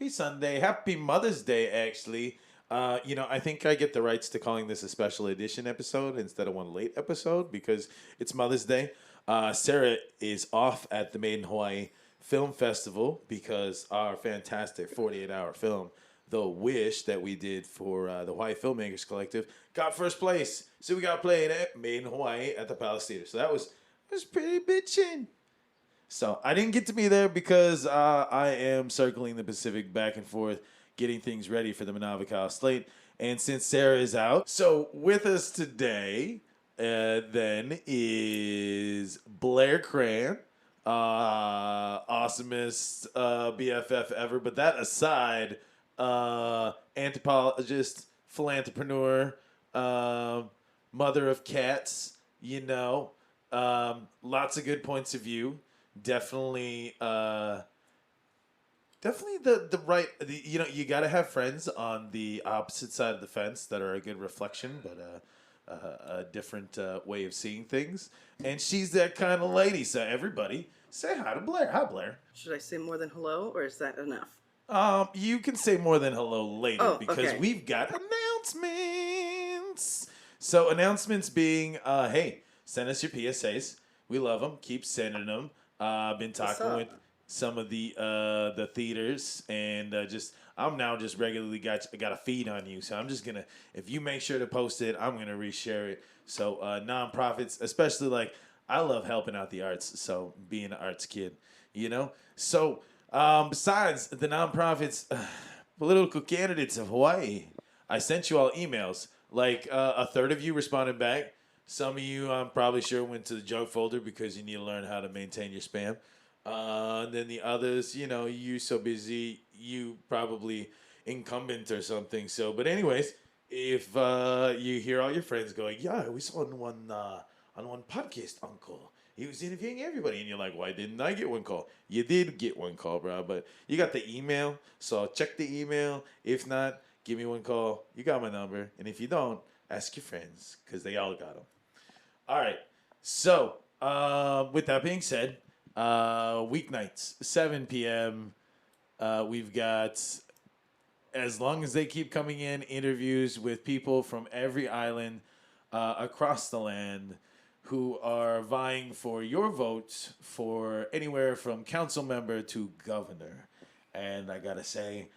Happy Sunday. Happy Mother's Day, actually. I think I get the rights to calling this a special edition episode instead of one late episode because it's Mother's Day. Sara is off at the Made in Hawaii Film Festival because our fantastic 48-hour film, The Wish, that we did for the Hawaii Filmmakers Collective, got first place. So we got played at Made in Hawaii at the Palace Theater. So that was pretty bitchin'. So I didn't get to be there because I am circling the Pacific back and forth, getting things ready for the Manawa Kau slate. And since Sara is out, so with us today then is Blair Crann, awesomest BFF ever. But that aside, anthropologist, philanthropreneur, mother of cats, lots of good points of view. Definitely the right. You got to have friends on the opposite side of the fence that are a good reflection, but a different way of seeing things. And she's that kind of lady. So everybody, say hi to Blair. Hi, Blair. Should I say more than hello, or is that enough? You can say more than hello later because okay. we've got announcements. So announcements being, hey, send us your PSAs. We love them. Keep sending them. I've been talking with some of the theaters, and I'm now just regularly got a feed on you. So I'm just gonna, if you make sure to post it, I'm gonna reshare it. So nonprofits, especially I love helping out the arts. So being an arts kid, So besides the nonprofits, political candidates of Hawaii, I sent you all emails. A third of you responded back. Some of you, I'm probably sure, went to the junk folder because you need to learn how to maintain your spam. And then the others, you're so busy, you probably incumbent or something. So, but anyways, if you hear all your friends going, yeah, we saw on one podcast, Uncle. He was interviewing everybody. And you're like, why didn't I get one call? You did get one call, bro. But you got the email. So check the email. If not, give me one call. You got my number. And if you don't, ask your friends because they all got them. All right. So with that being said, weeknights, 7 p.m., we've got, as long as they keep coming in, interviews with people from every island across the land who are vying for your vote for anywhere from council member to governor. And I got to say,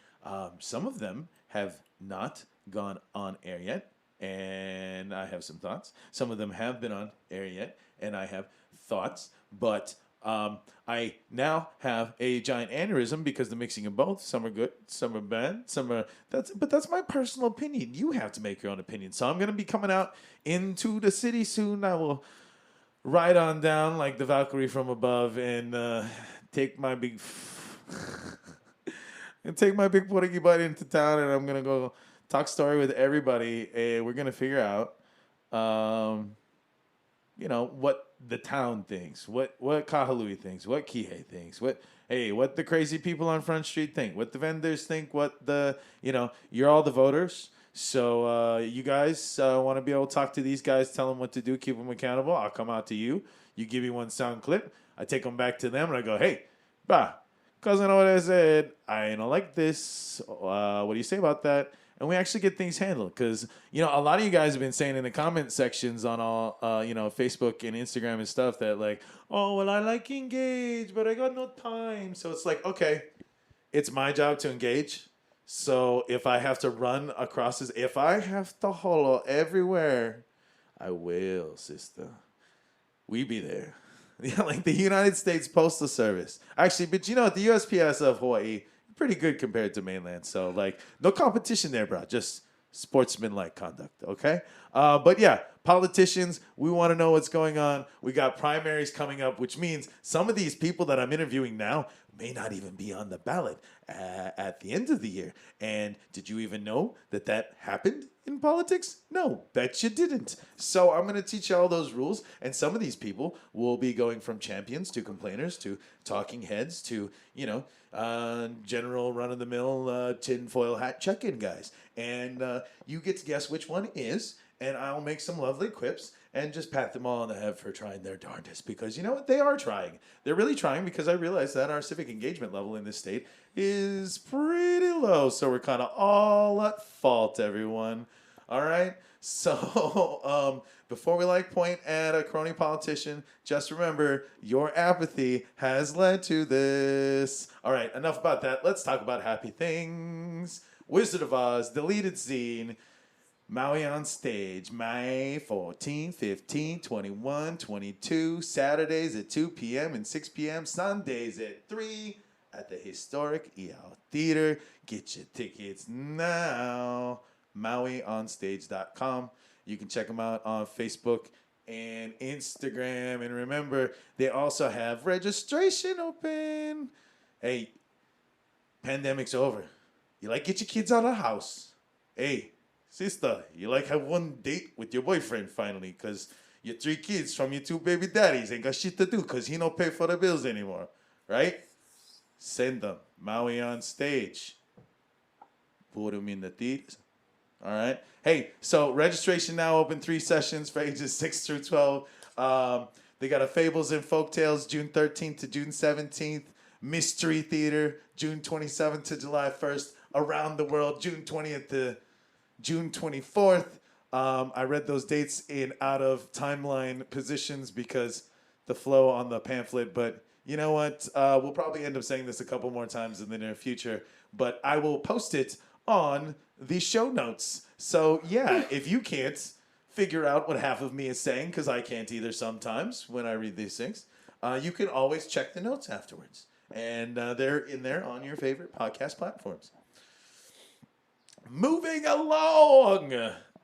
some of them have not gone on air yet, and I have some thoughts. Some of them have been on air yet, and I have thoughts. But I now have a giant aneurysm because the mixing of both. Some are good, some are bad, but that's my personal opinion. You have to make your own opinion. So I'm going to be coming out into the city soon. I will ride on down like the Valkyrie from above and take my big porky butt into town, and I'm going to go talk story with everybody, and we're going to figure out what the town thinks, what Kahalui thinks, what Kihei thinks, what the crazy people on Front Street think, what the vendors think, what you're all the voters. So you guys want to be able to talk to these guys, tell them what to do, keep them accountable. I'll come out to you. You give me one sound clip. I take them back to them, and I go, hey, bah, because I know what I said. I don't like this. What do you say about that? And we actually get things handled because, a lot of you guys have been saying in the comment sections on all, Facebook and Instagram and stuff that oh, well, I like engage, but I got no time. So it's okay, it's my job to engage. So if I have to run across this, if I have to hollow everywhere, I will, sister. We be there. Like the United States Postal Service. Actually, but the USPS of Hawaii, pretty good compared to mainland. So no competition there, bro. Just sportsman-like conduct, okay? But yeah, politicians, we want to know what's going on. We got primaries coming up, which means some of these people that I'm interviewing now may not even be on the ballot at the end of the year. And did you even know that happened in politics? No, bet you didn't. So I'm going to teach you all those rules. And some of these people will be going from champions to complainers to talking heads to, general run-of-the-mill tinfoil hat check-in guys. And you get to guess which one is. and I'll make some lovely quips and just pat them all on the head for trying their darndest, because you know what? They are trying. They're really trying, because I realize that our civic engagement level in this state is pretty low. So we're kind of all at fault, everyone. All right? So before we point at a crony politician, just remember your apathy has led to this. All right, enough about that. Let's talk about happy things. Wizard of Oz, deleted scene. Maui on stage, May 14, 15, 21, 22, Saturdays at 2 p.m. and 6 p.m., Sundays at 3 at the historic EL Theater. Get your tickets now. MauiOnStage.com. You can check them out on Facebook and Instagram. And remember, they also have registration open. Hey, pandemic's over. You get your kids out of the house. Hey, sister, you have one date with your boyfriend finally, because your 3 kids from your 2 baby daddies ain't got shit to do because he don't pay for the bills anymore, right? Send them. Maui on stage. Put them in the theaters. All right. Hey, so registration now open, 3 sessions for ages 6 through 12. They got a Fables and Folktales June 13th to June 17th. Mystery Theater June 27th to July 1st. Around the World June 20th to June 24th. I read those dates in out of timeline positions because the flow on the pamphlet, but you know what? We'll probably end up saying this a couple more times in the near future, but I will post it on the show notes. So yeah, if you can't figure out what half of me is saying, because I can't either sometimes when I read these things, you can always check the notes afterwards. And they're in there on your favorite podcast platforms. Moving along.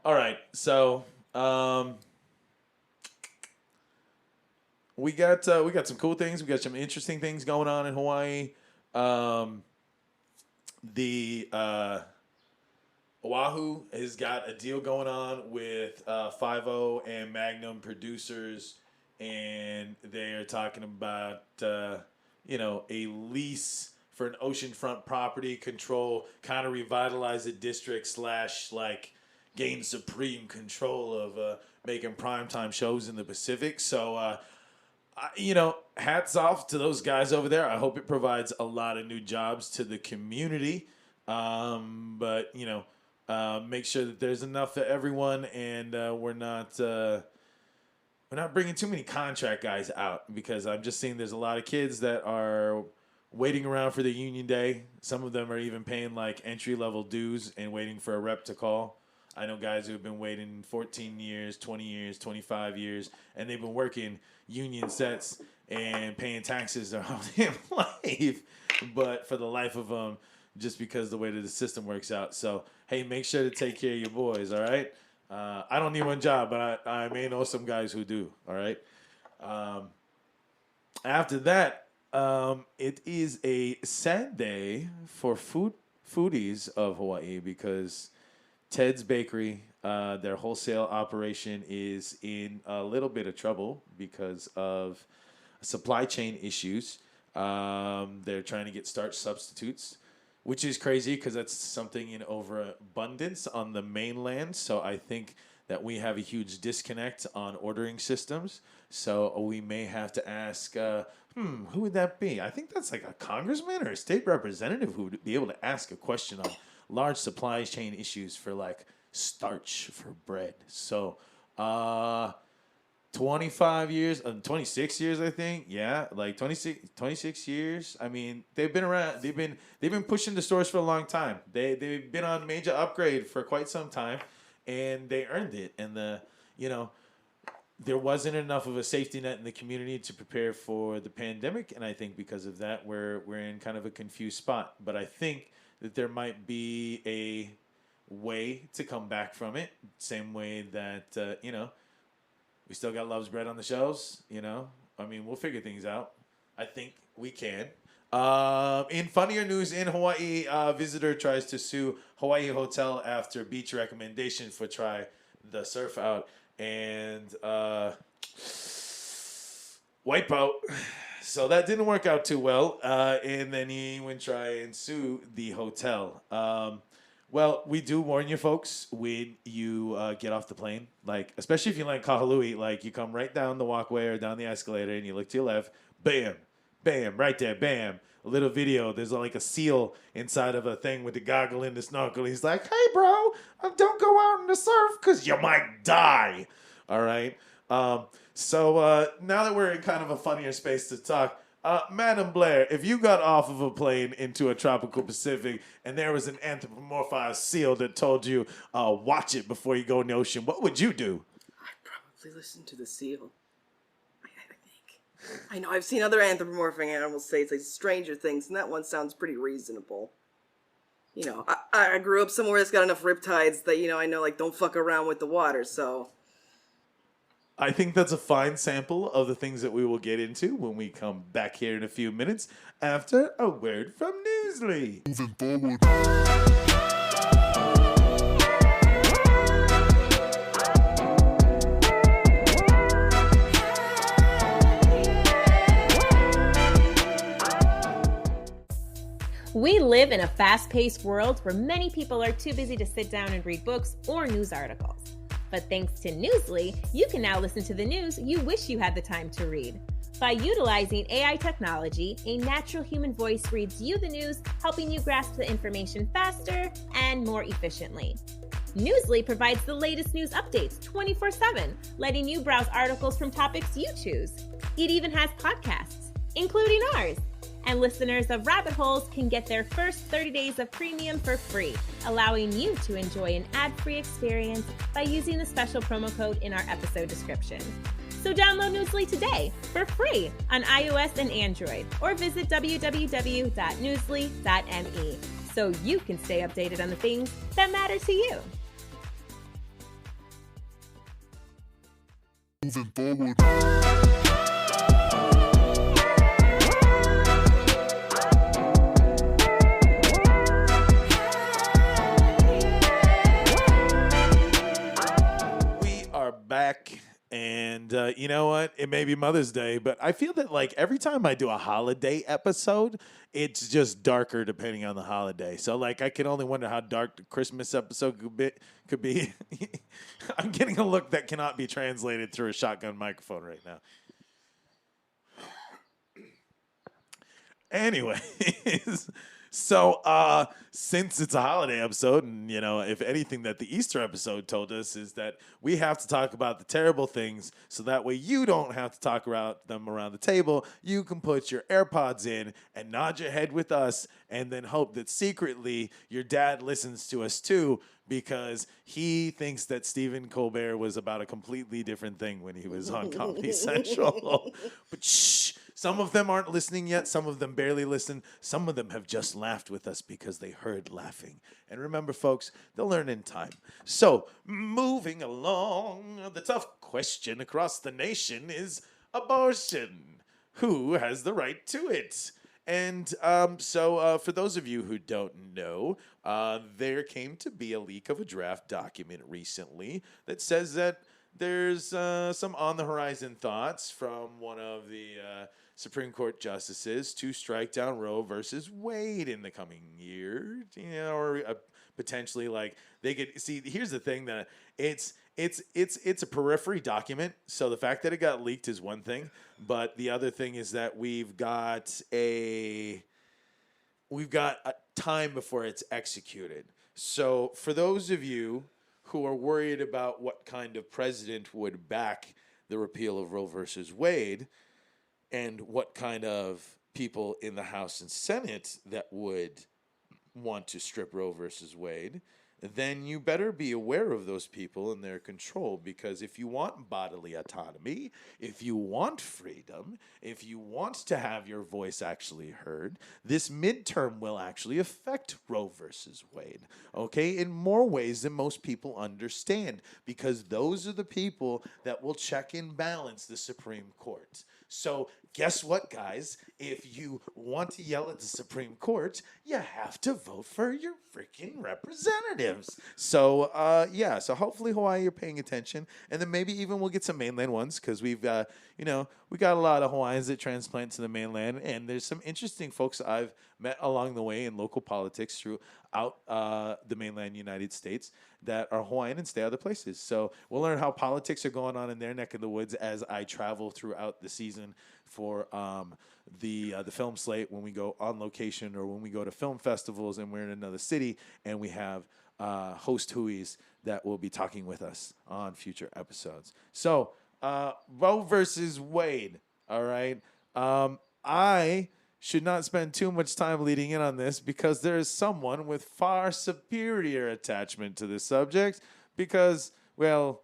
All right, so we got some cool things. We got some interesting things going on in Hawaii. The Oahu has got a deal going on with 50 and Magnum producers, and they are talking about a lease for an oceanfront property, control, kind of revitalize a district / gain supreme control of making primetime shows in the Pacific. So, hats off to those guys over there. I hope it provides a lot of new jobs to the community. But make sure that there's enough for everyone, and we're not bringing too many contract guys out, because I'm just seeing there's a lot of kids that are waiting around for the union day. Some of them are even paying entry-level dues and waiting for a rep to call. I know guys who have been waiting 14 years, 20 years, 25 years, and they've been working union sets and paying taxes their whole damn life, but for the life of them, just because the way that the system works out. So, hey, make sure to take care of your boys, all right? I don't need one job, but I may know some guys who do, all right? After that, it is a sad day for foodies of Hawaii, because Ted's Bakery, their wholesale operation, is in a little bit of trouble because of supply chain issues. They're trying to get starch substitutes, which is crazy because that's something in overabundance on the mainland. So I think that we have a huge disconnect on ordering systems. So we may have to ask, who would that be? I think that's a congressman or a state representative who would be able to ask a question on large supply chain issues for starch for bread. So 26 years, I think. Yeah, 26 years. I mean, they've been around. They've been pushing the stores for a long time. They've been on major upgrade for quite some time, and they earned it. And there wasn't enough of a safety net in the community to prepare for the pandemic, and I think because of that, we're in kind of a confused spot. But I think that there might be a way to come back from it, same way that we still got Love's Bread on the shelves. I mean, we'll figure things out. I think we can. In funnier news in Hawaii, visitor tries to sue Hawaii hotel after beach recommendation for try the surf out and wipeout. So that didn't work out too well. And then he went try and sue the hotel. Well, we do warn you folks when you get off the plane, like, especially if you land Kahului, like, you come right down the walkway or down the escalator and you look to your left, bam, bam, right there, bam. A little video, there's like a seal inside of a thing with the goggle and the snorkel. He's like, hey, bro, don't go out in the surf because you might die. All right? So now that we're in kind of a funnier space to talk, Madam Blair, if you got off of a plane into a tropical Pacific and there was an anthropomorphized seal that told you, watch it before you go in the ocean, what would you do? I'd probably listen to the seal. I think. I know I've seen other anthropomorphic animals say stranger things, and that one sounds pretty reasonable. You know, I grew up somewhere that's got enough riptides that, I know, like, don't fuck around with the water, so... I think that's a fine sample of the things that we will get into when we come back here in a few minutes after a word from Newsly. Moving forward. We live in a fast-paced world where many people are too busy to sit down and read books or news articles. But thanks to Newsly, you can now listen to the news you wish you had the time to read. By utilizing AI technology, a natural human voice reads you the news, helping you grasp the information faster and more efficiently. Newsly provides the latest news updates 24/7, letting you browse articles from topics you choose. It even has podcasts, including ours. And listeners of Rabbit Holes can get their first 30 days of premium for free, allowing you to enjoy an ad-free experience by using the special promo code in our episode description. So download Newsly today for free on iOS and Android, or visit www.newsly.me so you can stay updated on the things that matter to you. Moving forward. Back, and you know what? It may be Mother's Day, but I feel that like every time I do a holiday episode, it's just darker depending on the holiday. So like I can only wonder how dark the Christmas episode could be. I'm getting a look that cannot be translated through a shotgun microphone right now. Anyways, so since it's a holiday episode, and if anything that the Easter episode told us is that we have to talk about the terrible things, so that way you don't have to talk about them around the table. You can put your AirPods in and nod your head with us, and then hope that secretly your dad listens to us too, because he thinks that Stephen Colbert was about a completely different thing when he was on Comedy Central. But shh. Some of them aren't listening yet. Some of them barely listen. Some of them have just laughed with us because they heard laughing. And remember, folks, they'll learn in time. So, moving along, the tough question across the nation is abortion. Who has the right to it? And so for those of you who don't know, there came to be a leak of a draft document recently that says that there's some on-the-horizon thoughts from one of the Supreme Court justices to strike down Roe versus Wade in the coming year, or potentially like they could see. Here's the thing: that it's a periphery document. So the fact that it got leaked is one thing, but the other thing is that we've got a time before it's executed. So for those of you who are worried about what kind of president would back the repeal of Roe versus Wade, and what kind of people in the House and Senate that would want to strip Roe versus Wade, then you better be aware of those people and their control, because if you want bodily autonomy, if you want freedom, if you want to have your voice actually heard, this midterm will actually affect Roe versus Wade, okay, in more ways than most people understand, because those are the people that will check and balance the Supreme Court. So guess what, guys? If you want to yell at the Supreme Court, you have to vote for your freaking representatives. So, so hopefully Hawaii, you're paying attention. And then maybe even we'll get some mainland ones because we got a lot of Hawaiians that transplant to the mainland. And there's some interesting folks I've met along the way in local politics throughout the mainland United States that are Hawaiian and stay other places. So we'll learn how politics are going on in their neck of the woods as I travel throughout the season for the film slate when we go on location or when we go to film festivals and we're in another city and we have host Huis that will be talking with us on future episodes. So Roe versus Wade, all right? I should not spend too much time leading in on this because there is someone with far superior attachment to this subject because, well,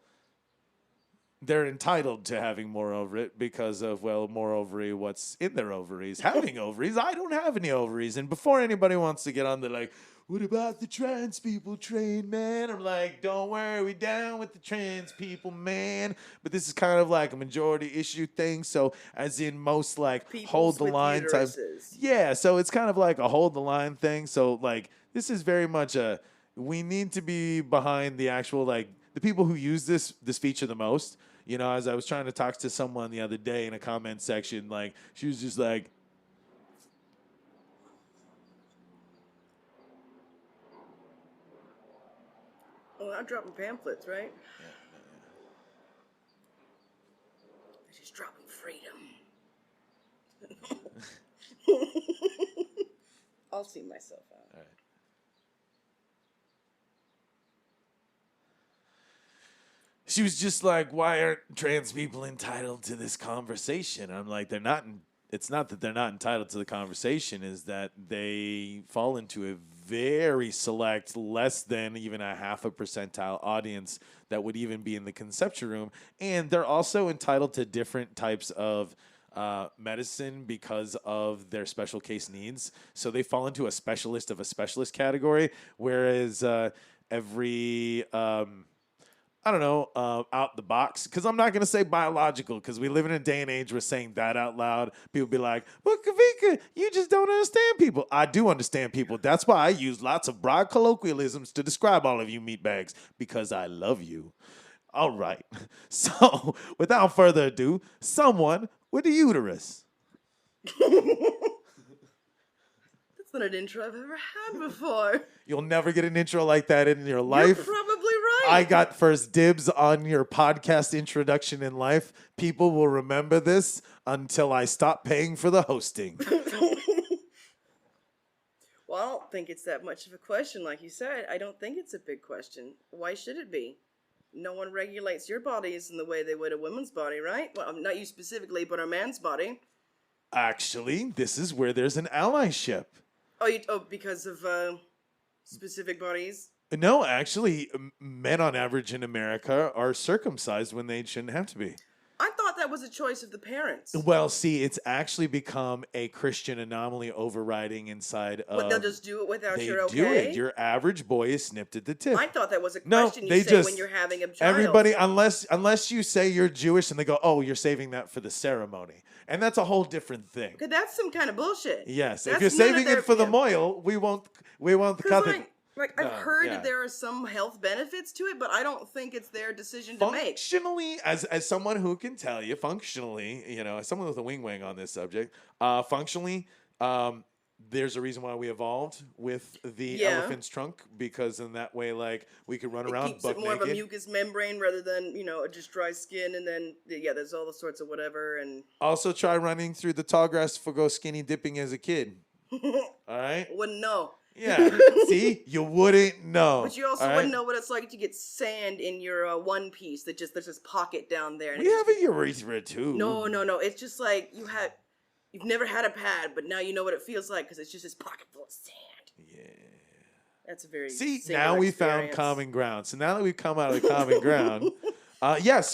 they're entitled to having more over it because of, well, more ovary, what's in their ovaries. Having ovaries, I don't have any ovaries. And before anybody wants to get on, they're like, what about the trans people train, man? I'm like, don't worry, we down with the trans people, man. But this is kind of like a majority issue thing. So as in most like Peoples hold the with line type. uteruses. Yeah, so it's kind of like a hold the line thing. So like this is very much we need to be behind the actual like the people who use this feature the most. You know, as I was trying to talk to someone the other day in a comment section, like she was just like, "Oh, I'm dropping pamphlets, right? They're just dropping freedom." I'll see myself out. all right. She was just like, why aren't trans people entitled to this conversation? I'm like, they're not. It's not that they're not entitled to the conversation, is that they fall into a very select, less than even a 0.5 percentile audience that would even be in the conception room. And they're also entitled to different types of medicine because of their special case needs. So they fall into a specialist of a specialist category, whereas every... out the box, because I'm not going to say biological, because we live in a day and age where saying that out loud, people be like, well, Kawika, you just don't understand people. I do understand people. That's why I use lots of broad colloquialisms to describe all of you meatbags, because I love you. All right. So, without further ado, someone with a uterus. That's not an intro I've ever had before. You'll never get an intro like that in your life. You're probably right. I got first dibs on your podcast introduction in life. People will remember this until I stop paying for the hosting. Well, I don't think it's that much of a question, like you said. I don't think it's a big question. Why should it be? No one regulates your bodies in the way they would a woman's body, right? Well, not you specifically, but a man's body. Actually, this is where there's an allyship. Because of specific bodies? No, actually, men on average in America are circumcised when they shouldn't have to be. I thought that was a choice of the parents. Well, see, it's actually become a Christian anomaly overriding inside of... But they'll just do it without you're okay? They do it. Your average boy is snipped at the tip. I thought that was a No, question they you say just... when you're having a child. Everybody, unless you say you're Jewish and they go, oh, you're saving that for the ceremony. And that's a whole different thing. Okay, that's some kind of bullshit. Yes. That's if you're saving it for the moil, we won't cut it. I've heard that there are some health benefits to it, but I don't think it's their decision to make. Functionally, as someone who can tell you, functionally, as someone with a wing on this subject, functionally, there's a reason why we evolved with the elephant's trunk, because in that way, like, we could run around keeps buck it more naked. of a mucous membrane rather than, just dry skin, and then, there's all the sorts of whatever, and... Also try running through the tall grass for go skinny dipping as a kid. All right? Wouldn't know. Yeah. See? You wouldn't know. But you also wouldn't know what it's like to get sand in your one piece that there's this pocket down there. And we have a urethra, too. No. It's just like you've never had a pad, but now you know what it feels like because it's just this pocket full of sand. Yeah. That's a very now we found common ground. So now that we've come out of the common ground, that's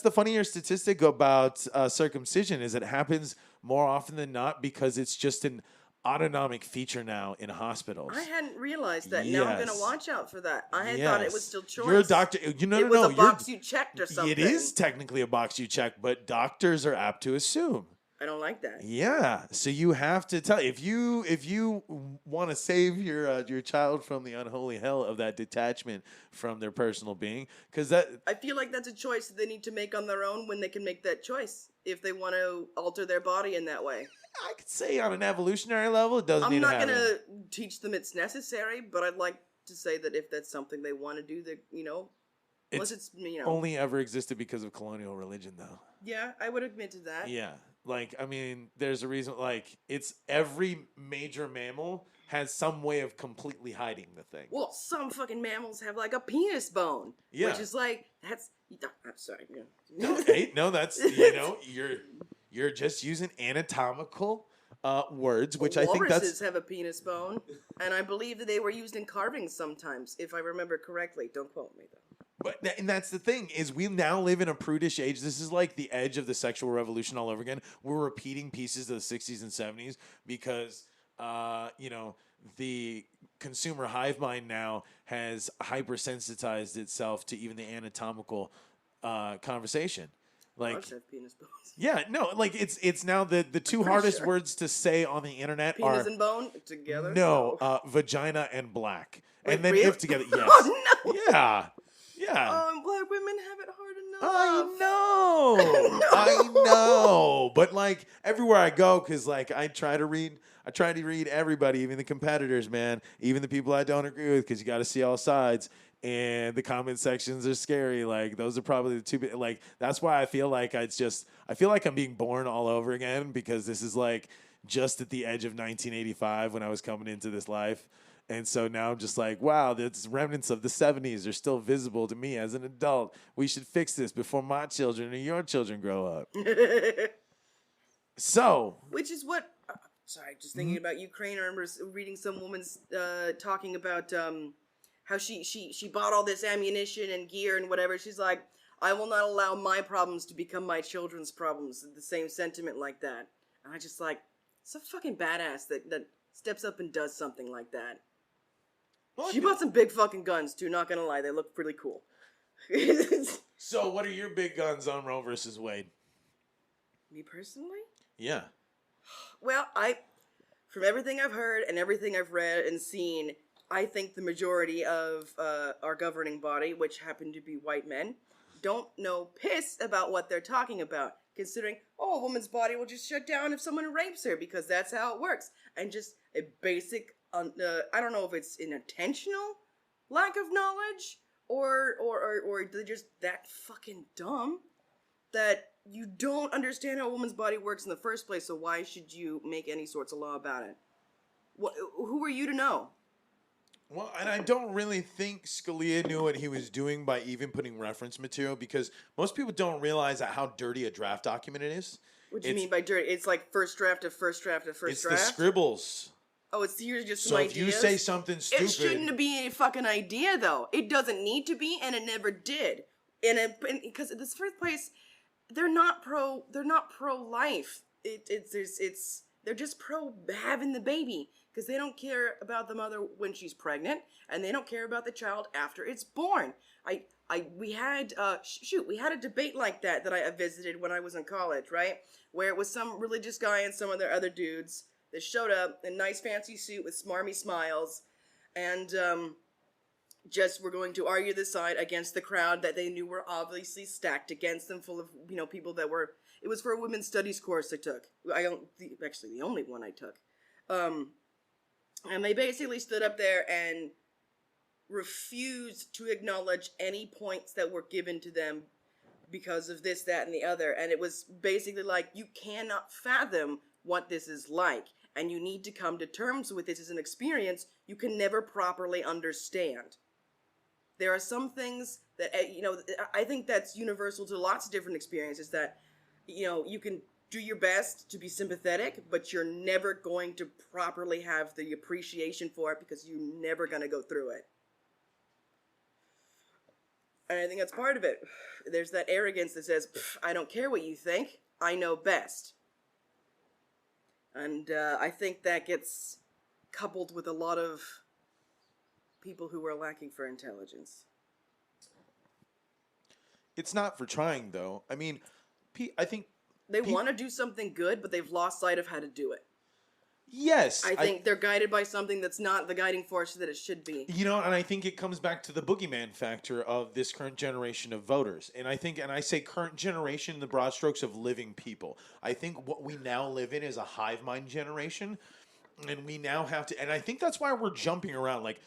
the funnier statistic about circumcision is it happens more often than not because it's just an autonomic feature now in hospitals. I hadn't realized that. Now I'm going to Yes. watch out for that. I had thought it was still choice. You're a doctor. No, it was a box you checked or something. It is technically a box you check, but doctors are apt to assume. I don't like that. Yeah, so you have to tell if you want to save your child from the unholy hell of that detachment from their personal being, because that I feel like that's a choice that they need to make on their own when they can make that choice if they want to alter their body in that way. I could say on an evolutionary level, it doesn't. I'm not gonna teach them it's necessary, but I'd like to say that if that's something they want to do, that unless it's only ever existed because of colonial religion, though. Yeah, I would admit to that. Yeah. Like, I mean, there's a reason, like, it's every major mammal has some way of completely hiding the thing. Well, some fucking mammals have, like, a penis bone. Yeah. Which is, like, I'm sorry. No, that's, you're just using anatomical words, which I think that's... Walruses have a penis bone, and I believe that they were used in carvings sometimes, if I remember correctly. Don't quote me, though. And that's the thing, is we now live in a prudish age. This is like the edge of the sexual revolution all over again. We're repeating pieces of the 60s and 70s because, the consumer hive mind now has hypersensitized itself to even the anatomical conversation. Like, have penis bones. Yeah, no, like it's now the two hardest words to say on the internet are penis and bone together. No, vagina and black, Wait, and then really? if together, yes, Oh, no. yeah. And black women have it hard enough. I know, I know, but like everywhere I go, because like I try to read everybody, even the competitors, man, even the people I don't agree with, because you got to see all sides. And the comment sections are scary. Like, those are probably the two. Like, that's why I feel like I feel like I'm being born all over again, because this is like just at the edge of 1985 when I was coming into this life. And so now I'm just like, wow, the remnants of the 70s are still visible to me as an adult. We should fix this before my children or your children grow up. So. Which is what, sorry, just thinking about Ukraine. I remember reading some woman's talking about how she bought all this ammunition and gear and whatever. She's like, I will not allow my problems to become my children's problems. The same sentiment like that. And I just like, it's a fucking badass that steps up and does something like that. Well, she bought some big fucking guns too, not gonna lie. They look pretty cool. So what are your big guns on Roe versus Wade? Me personally? Yeah. Well, from everything I've heard and everything I've read and seen, I think the majority of our governing body, which happen to be white men, don't know piss about what they're talking about, considering, a woman's body will just shut down if someone rapes her, because that's how it works. And just a basic, I don't know if it's an intentional lack of knowledge, or they're just that fucking dumb that you don't understand how a woman's body works in the first place, so why should you make any sorts of law about it? Who are you to know? Well, and I don't really think Scalia knew what he was doing by even putting reference material, because most people don't realize how dirty a draft document it is. What do you mean by dirty? It's like first draft of first draft of first draft? It's the scribbles. Oh, it's here's just so some if ideas? You say something stupid... It shouldn't be a fucking idea, though. It doesn't need to be, and it never did. Because in this first place, they're not pro-life. They're just pro having the baby, because they don't care about the mother when she's pregnant, and they don't care about the child after it's born. We had a debate like that I visited when I was in college, right? Where it was some religious guy and some of their other dudes that showed up in a nice fancy suit with smarmy smiles, and just were going to argue the side against the crowd that they knew were obviously stacked against them, full of people that were. It was for a women's studies course I took. Actually the only one I took. And they basically stood up there and refused to acknowledge any points that were given to them because of this, that, and the other. And it was basically like, you cannot fathom what this is like, and you need to come to terms with this as an experience you can never properly understand. There are some things that, I think that's universal to lots of different experiences, that, you can do your best to be sympathetic, but you're never going to properly have the appreciation for it because you're never going to go through it. And I think that's part of it. There's that arrogance that says, I don't care what you think, I know best. And I think that gets coupled with a lot of people who are lacking for intelligence. It's not for trying, though. I mean, I think... They want to do something good, but they've lost sight of how to do it. Yes. I think they're guided by something that's not the guiding force that it should be. You know, and I think it comes back to the boogeyman factor of this current generation of voters. And I think, and I say current generation in the broad strokes of living people. I think what we now live in is a hive mind generation. And we now have to, and I think that's why we're jumping around. Like,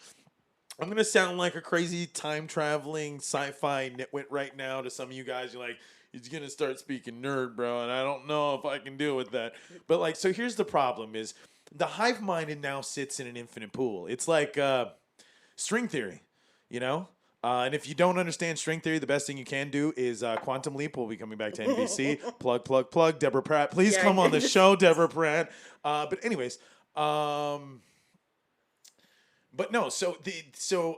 I'm going to sound like a crazy time-traveling sci-fi nitwit right now to some of you guys. You're like, he's going to start speaking nerd, bro, and I don't know if I can deal with that. But, like, so here's the problem is the hive mind now sits in an infinite pool. It's like string theory, you know? And if you don't understand string theory, the best thing you can do is Quantum Leap. We'll be coming back to NBC. Plug. Deborah Pratt. Please come on the show, Deborah Pratt. But anyways... But no, so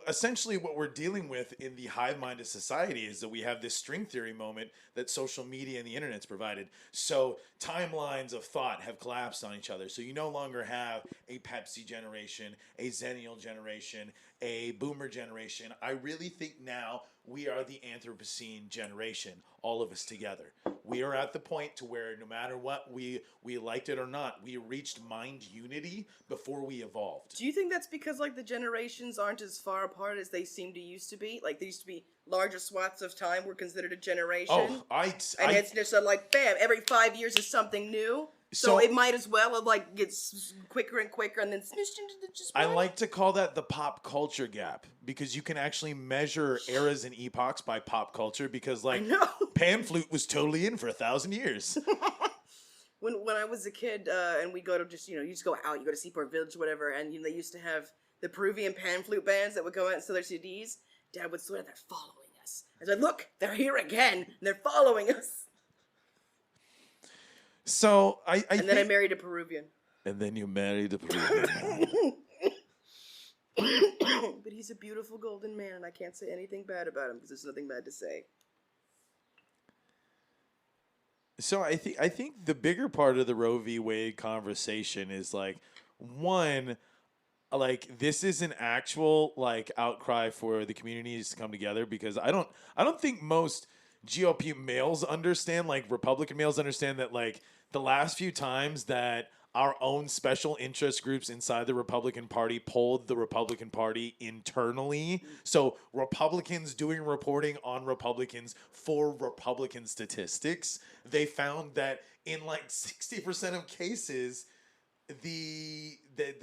essentially what we're dealing with in the hive-minded society is that we have this string theory moment that social media and the internet's provided. So timelines of thought have collapsed on each other. So you no longer have a Pepsi generation, a Zennial generation, a Boomer generation. I really think now we are the Anthropocene generation, all of us together. We are at the point to where no matter what, we liked it or not, we reached mind unity before we evolved. Do you think that's because, like, the generations aren't as far apart as they seem to used to be? Like, there used to be larger swaths of time were considered a generation? Oh, and it's just like, bam, every 5 years is something new. So it might as well have, like, gets quicker and quicker and then smushed into the just... I like to call that the pop culture gap, because you can actually measure eras and epochs by pop culture, because, like, pan flute was totally in for 1,000 years. When I was a kid, and we go to just, you just go out, you go to Seaport Village, whatever, and they used to have the Peruvian pan flute bands that would go out and sell their CDs. Dad would swear they're following us. I said, look, they're here again, and they're following us. So and then I married a Peruvian. And then you married a Peruvian. But he's a beautiful golden man, and I can't say anything bad about him because there's nothing bad to say. So I think the bigger part of the Roe v. Wade conversation is, like, one, like, this is an actual, like, outcry for the communities to come together, because I don't think most GOP males understand, like, Republican males understand that, like, the last few times that our own special interest groups inside the Republican Party polled the Republican Party internally. So Republicans doing reporting on Republicans for Republican statistics, they found that in, like, 60% of cases, the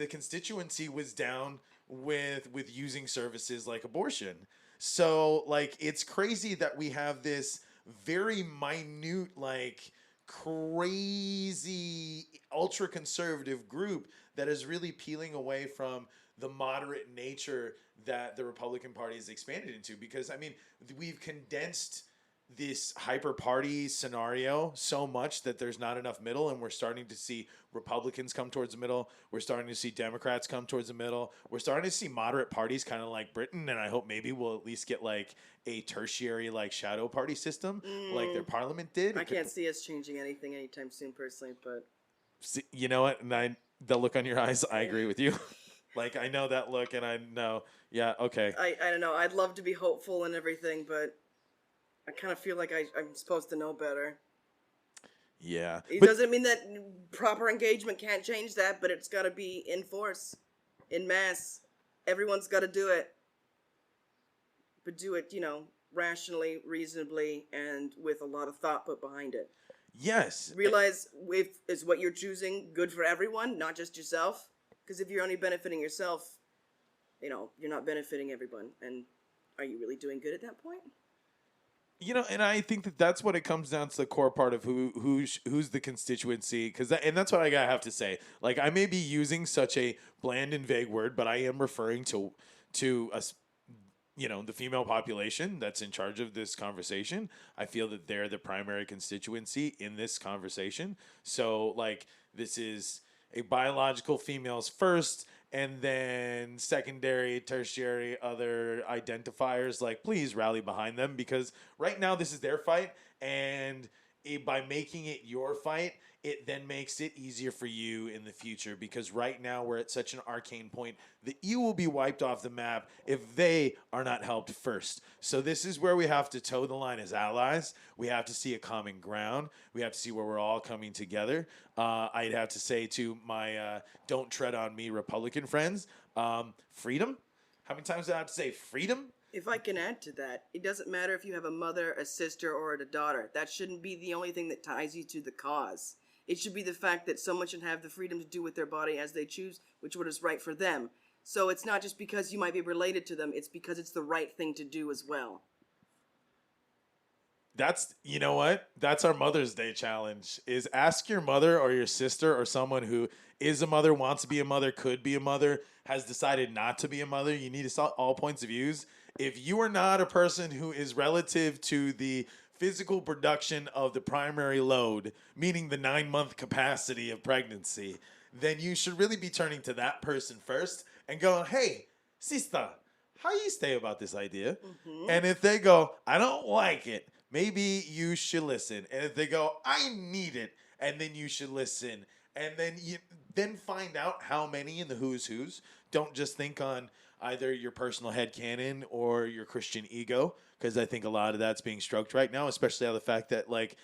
constituency was down with using services like abortion. So, like, it's crazy that we have this very minute, like, crazy ultra-conservative group that is really peeling away from the moderate nature that the Republican Party has expanded into. Because, I mean, we've condensed this hyper-party scenario so much that there's not enough middle, and we're starting to see Republicans come towards the middle. We're starting to see Democrats come towards the middle. We're starting to see moderate parties kind of like Britain, and I hope maybe we'll at least get, like, a tertiary, like, shadow party system like their parliament did. I can't see us changing anything anytime soon, personally, but... You know what? And the look on your eyes, I agree with you. Like, I know that look, and I know, yeah, okay. I don't know. I'd love to be hopeful and everything, but... I kind of feel like I'm supposed to know better. Yeah. It doesn't mean that proper engagement can't change that, but it's got to be in force, in mass. Everyone's got to do it. But do it, rationally, reasonably, and with a lot of thought put behind it. Yes. Realize is what you're choosing good for everyone, not just yourself? Because if you're only benefiting yourself, you're not benefiting everyone. And are you really doing good at that point? And I think that's what it comes down to, the core part of who's the constituency, and that's what I have to say. Like, I may be using such a bland and vague word, but I am referring to us, the female population that's in charge of this conversation. I feel that they're the primary constituency in this conversation. So, like, this is a biological females first, and then secondary, tertiary, other identifiers. Like, please rally behind them, because right now this is their fight, and by making it your fight, it then makes it easier for you in the future, because right now we're at such an arcane point that you will be wiped off the map if they are not helped first. So this is where we have to toe the line as allies. We have to see a common ground. We have to see where we're all coming together. I'd have to say to my don't tread on me Republican friends, freedom. How many times do I have to say freedom? If I can add to that, it doesn't matter if you have a mother, a sister, or a daughter. That shouldn't be the only thing that ties you to the cause. It should be the fact that someone should have the freedom to do with their body as they choose, which what is right for them. So it's not just because you might be related to them, it's because it's the right thing to do as well. That's, you know what? That's our Mother's Day challenge, is ask your mother or your sister or someone who is a mother, wants to be a mother, could be a mother, has decided not to be a mother. You need to saw all points of views. If you are not a person who is relative to the physical production of the primary load, meaning the 9-month capacity of pregnancy, then you should really be turning to that person first and going, hey, sister, how you say about this idea? Mm-hmm. And if they go, I don't like it, maybe you should listen. And if they go, I need it, and then you should listen. And then find out how many in the who's who's. Don't just think on either your personal headcanon or your Christian ego, because I think a lot of that's being stroked right now, especially on the fact that, like,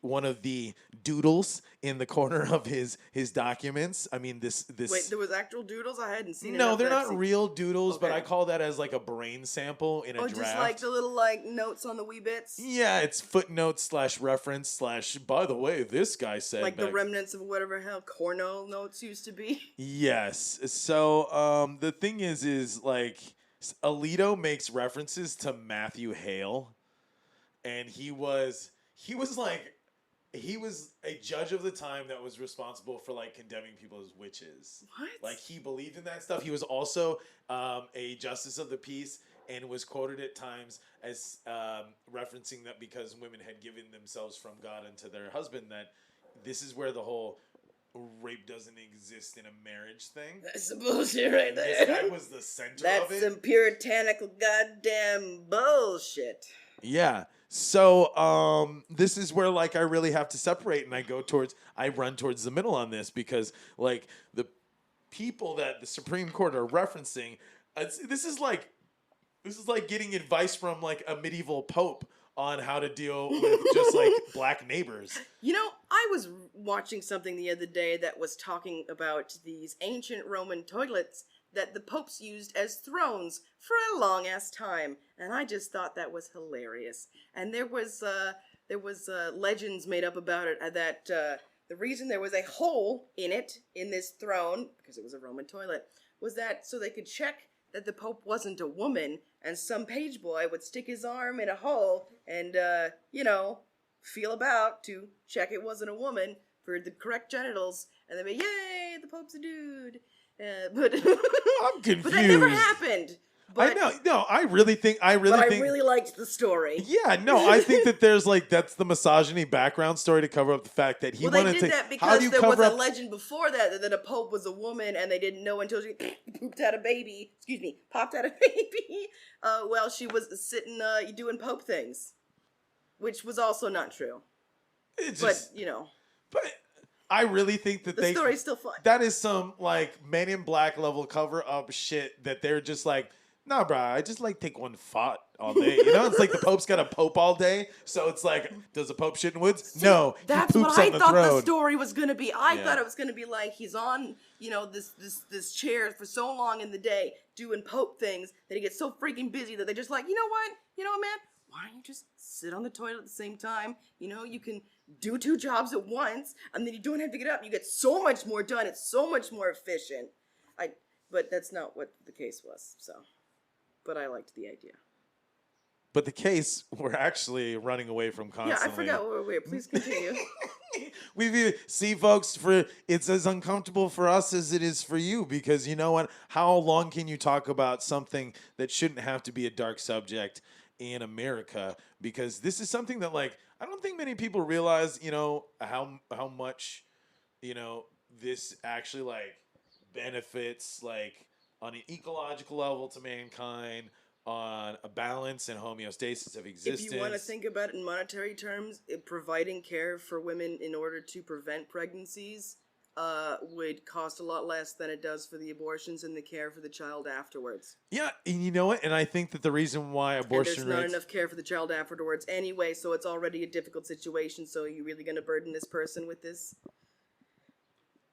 one of the doodles in the corner of his documents. I mean, this. Wait, there was actual doodles? I hadn't seen it. No, they're not real doodles, okay. But I call that as like a brain sample in a draft. Just like the little like notes on the wee bits. Yeah, it's footnotes / reference / by the way, this guy said, like the remnants of whatever hell Cornell notes used to be. Yes. So the thing is like Alito makes references to Matthew Hale, and he was a judge of the time that was responsible for like condemning people as witches. What? Like, he believed in that stuff. He was also a justice of the peace and was quoted at times as referencing that because women had given themselves from God unto their husband, that this is where the whole rape doesn't exist in a marriage thing. That's some bullshit right there. This guy was the center of it. That's some puritanical goddamn bullshit. Yeah. So this is where like I really have to separate, and I run towards the middle on this, because like the people that the Supreme Court are referencing, this is like getting advice from like a medieval pope on how to deal with just like black neighbors. You know, I was watching something the other day that was talking about these ancient Roman toilets that the popes used as thrones for a long ass time, and I just thought that was hilarious. And there was legends made up about it that the reason there was a hole in this throne, because it was a Roman toilet, was that so they could check that the pope wasn't a woman, and some page boy would stick his arm in a hole and feel about to check it wasn't a woman for the correct genitals, and they'd be, yay, the pope's a dude. But I'm confused. But that never happened. But, I know. No, I really liked the story. Yeah, no, I think that there's like, that's the misogyny background story to cover up the fact that he wanted to. They did that because there was a legend before that a pope was a woman, and they didn't know until she popped out a baby. While she was sitting doing pope things, which was also not true. But I really think that the story's still fun. That is some like Men in Black level cover up shit that they're just like, nah, bro, I just like take one fart all day. You know, it's like the Pope's got a pope all day, so it's like, does the Pope shit in woods? No, that's he poops what on I the thought throne. the story was gonna be. I thought it was gonna be like he's on, this chair for so long in the day doing Pope things that he gets so freaking busy that they're just like, you know what, man, why don't you just sit on the toilet at the same time? You can do 2 jobs at once, and then you don't have to get up. You get so much more done. It's so much more efficient. But that's not what the case was. So, but I liked the idea. But the case we're actually running away from constantly. Yeah, I forgot where we were. Please continue. See, folks, it's as uncomfortable for us as it is for you, because you know what? How long can you talk about something that shouldn't have to be a dark subject in America? Because this is something that, like, I don't think many people realize, how much, this actually, like, benefits, like, on an ecological level to mankind, on a balance and homeostasis of existence. If you want to think about it in monetary terms, providing care for women in order to prevent pregnancies would cost a lot less than it does for the abortions and the care for the child afterwards. Yeah, and you know what? And I think that the reason why abortion and there's not enough care for the child afterwards anyway, so it's already a difficult situation. So are you really going to burden this person with this?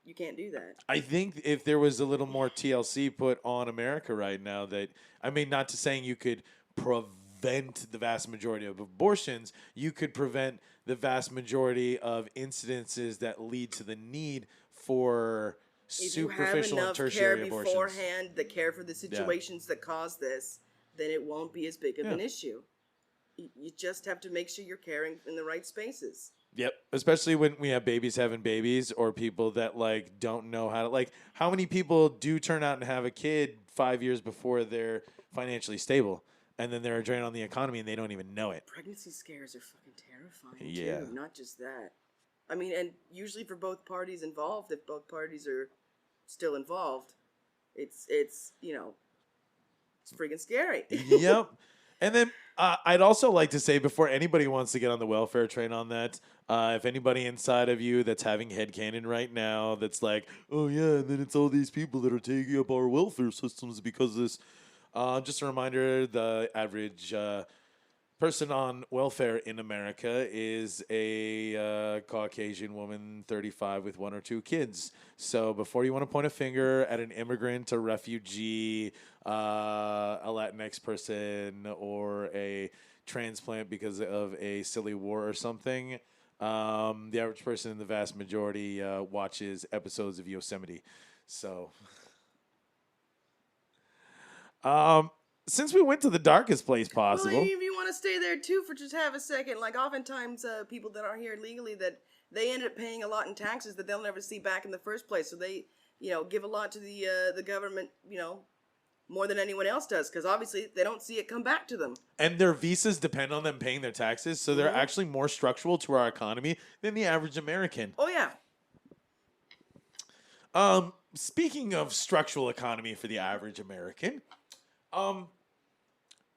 You can't do that. I think if there was a little more TLC put on America right now, that, I mean, not to saying you could prevent the vast majority of abortions, you could prevent the vast majority of incidences that lead to the need for superficial and tertiary abortions. If you have enough care beforehand, the care for the situations that cause this, then it won't be as big of an issue. You just have to make sure you're caring in the right spaces. Yep, especially when we have babies having babies, or people that like don't know how to, like, how many people do turn out and have a kid 5 years before they're financially stable, and then they're a drain on the economy and they don't even know it. Pregnancy scares are fucking terrifying too. Not just that. I mean, and usually for both parties involved, if both parties are still involved, it's you know, it's freaking scary. Yep. And then I'd also like to say, before anybody wants to get on the welfare train on that, if anybody inside of you that's having headcanon right now that's like, oh yeah, and then it's all these people that are taking up our welfare systems because of this. Just a reminder, the average person on welfare in America is a Caucasian woman, 35, with 1 or 2 kids. So before you want to point a finger at an immigrant, a refugee, a Latinx person, or a transplant because of a silly war or something, the average person in the vast majority watches episodes of Yosemite. So... since we went to the darkest place possible. Well, if you want to stay there too for just half a second, like oftentimes people that aren't here legally, that they end up paying a lot in taxes that they'll never see back in the first place. So they, you know, give a lot to the government, you know, more than anyone else does, because obviously they don't see it come back to them. And their visas depend on them paying their taxes, so they're actually more structural to our economy than the average American. Oh yeah. Speaking of structural economy for the average American,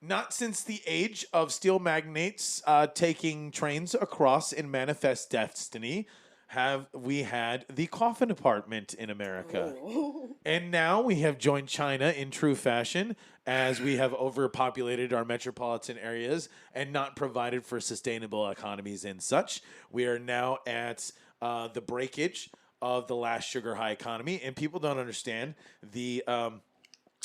not since the age of steel magnates taking trains across in Manifest Destiny have we had the coffin department in America. Oh. And now we have joined China in true fashion, as we have overpopulated our metropolitan areas and not provided for sustainable economies and such. We are now at the breakage of the last sugar high economy, and people don't understand the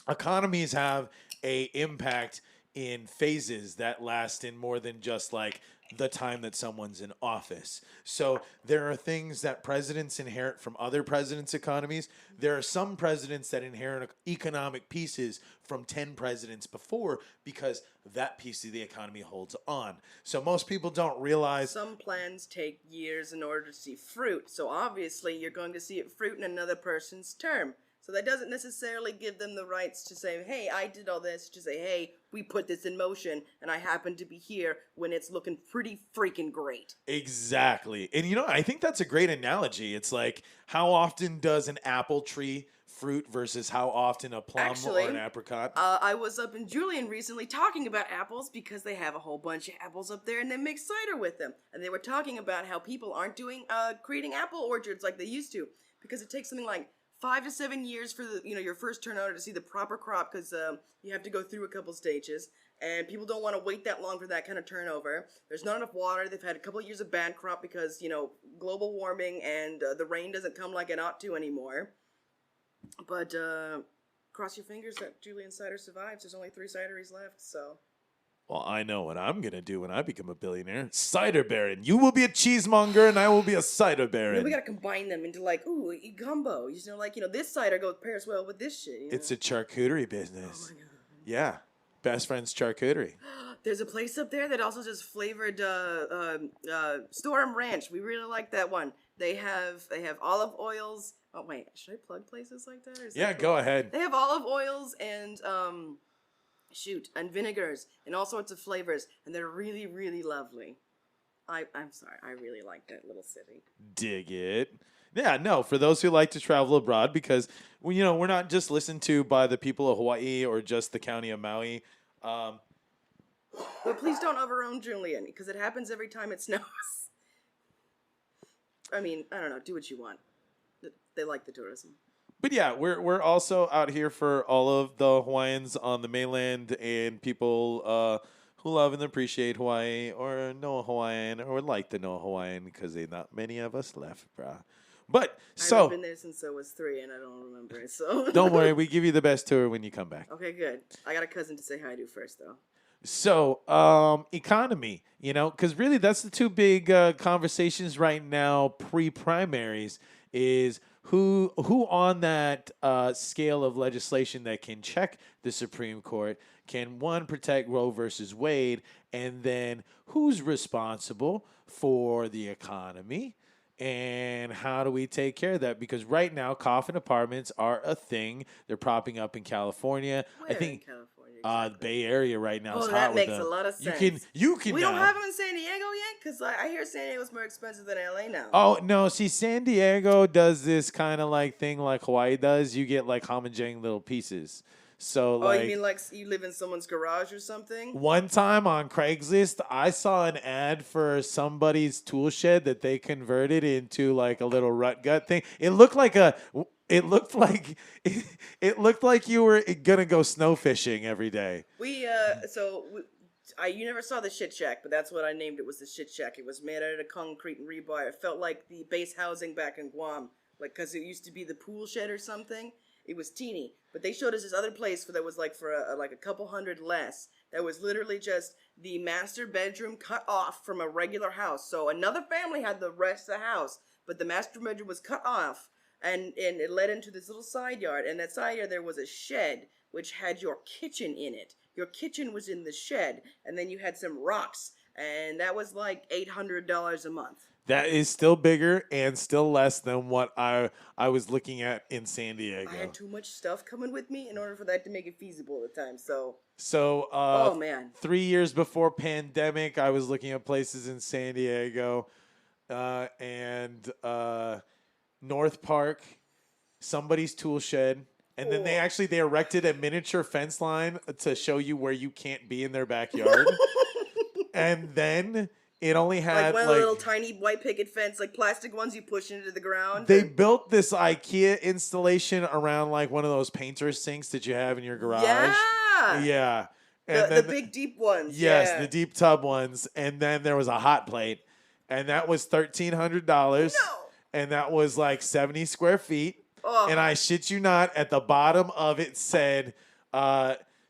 economies have a impact in phases that last in more than just like the time that someone's in office. So there are things that presidents inherit from other presidents' economies. There are some presidents that inherit economic pieces from 10 presidents before, because that piece of the economy holds on. So most people don't realize some plans take years in order to see fruit. So obviously you're going to see it fruit in another person's term. So that doesn't necessarily give them the rights to say, hey, I did all this, to say, hey, we put this in motion, and I happen to be here when it's looking pretty freaking great. Exactly. And, you know, I think that's a great analogy. It's like, how often does an apple tree fruit versus how often a plum or an apricot? I was up in Julian recently talking about apples, because they have a whole bunch of apples up there, and they make cider with them. And they were talking about how people aren't doing creating apple orchards like they used to, because it takes something like 5 to 7 years for the, you know, your first turnout to see the proper crop, because you have to go through a couple stages, and people don't want to wait that long for that kind of turnover. There's not enough water. They've had a couple of years of bad crop because, you know, global warming, and the rain doesn't come like it ought to anymore. But cross your fingers that Julian cider survives. There's only 3 cideries left, so. Well, I know what I'm going to do when I become a billionaire. Cider baron. You will be a cheesemonger and I will be a cider baron. You know, we got to combine them into like, ooh, a gumbo. You know, like, you know, this cider pairs well with this shit. You know? It's a charcuterie business. Oh, my God. Yeah. Best friend's charcuterie. There's a place up there that also does flavored Storm Ranch. We really like that one. They have olive oils. Oh, wait. Should I plug places like that? Or is yeah, that go ahead. They have olive oils and and vinegars and all sorts of flavors, and they're really, really lovely. I'm sorry, I really like that little city. Dig it. Yeah, no, for those who like to travel abroad, because, you know, we're not just listened to by the people of Hawaii or just the county of Maui. But please don't overown Julian, because it happens every time it snows. I mean, I don't know. Do what you want. They like the tourism. But yeah, we're also out here for all of the Hawaiians on the mainland and people who love and appreciate Hawaii or know a Hawaiian or would like to know a Hawaiian because there's not many of us left, brah. But I've been there since I was 3 and I don't remember it. So don't worry, we give you the best tour when you come back. Okay, good. I got a cousin to say hi to first, though. So, economy, because really that's the two big conversations right now pre-primaries is who on that scale of legislation that can check the Supreme Court can, one, protect Roe versus Wade, and then who's responsible for the economy, and how do we take care of that? Because right now, coffin apartments are a thing. They're popping up in California. Where I think in California? Exactly. Bay Area right now is hot that with makes them. a lot of sense. You can We now. don't have them in San Diego yet? Because I hear San Diego's more expensive than LA now. Oh, no. See, San Diego does this kind of like thing like Hawaii does. You get like homogenic little pieces. So, Oh, you mean like you live in someone's garage or something? One time on Craigslist, I saw an ad for somebody's tool shed that they converted into like a little rut gut thing. It looked like you were gonna go snow fishing every day. You never saw the shit shack, but that's what I named it, was the shit shack. It was made out of concrete and rebar. It felt like the base housing back in Guam, like because it used to be the pool shed or something. It was teeny, but they showed us this other place that was like for a couple hundred less. That was literally just the master bedroom cut off from a regular house. So another family had the rest of the house, but the master bedroom was cut off, and it led into this little side yard. And that side yard there was a shed which had your kitchen in it. Your kitchen was in the shed, and then you had some rocks, and that was like $800 a month. That is still bigger and still less than what I was looking at in San Diego. I had too much stuff coming with me in order for that to make it feasible at the time. So oh man, 3 years before pandemic, I was looking at places in San Diego, and North Park, somebody's tool shed. And then they erected a miniature fence line to show you where you can't be in their backyard. And then it only had like one of the little tiny white picket fence, like plastic ones you push into the ground. They built this IKEA installation around like one of those painter sinks that you have in your garage. Yeah. And the big deep ones. Yes, yeah. The deep tub ones. And then there was a hot plate. And that was $1,300. No. And that was like 70 square feet. Oh. And I shit you not, at the bottom of it said,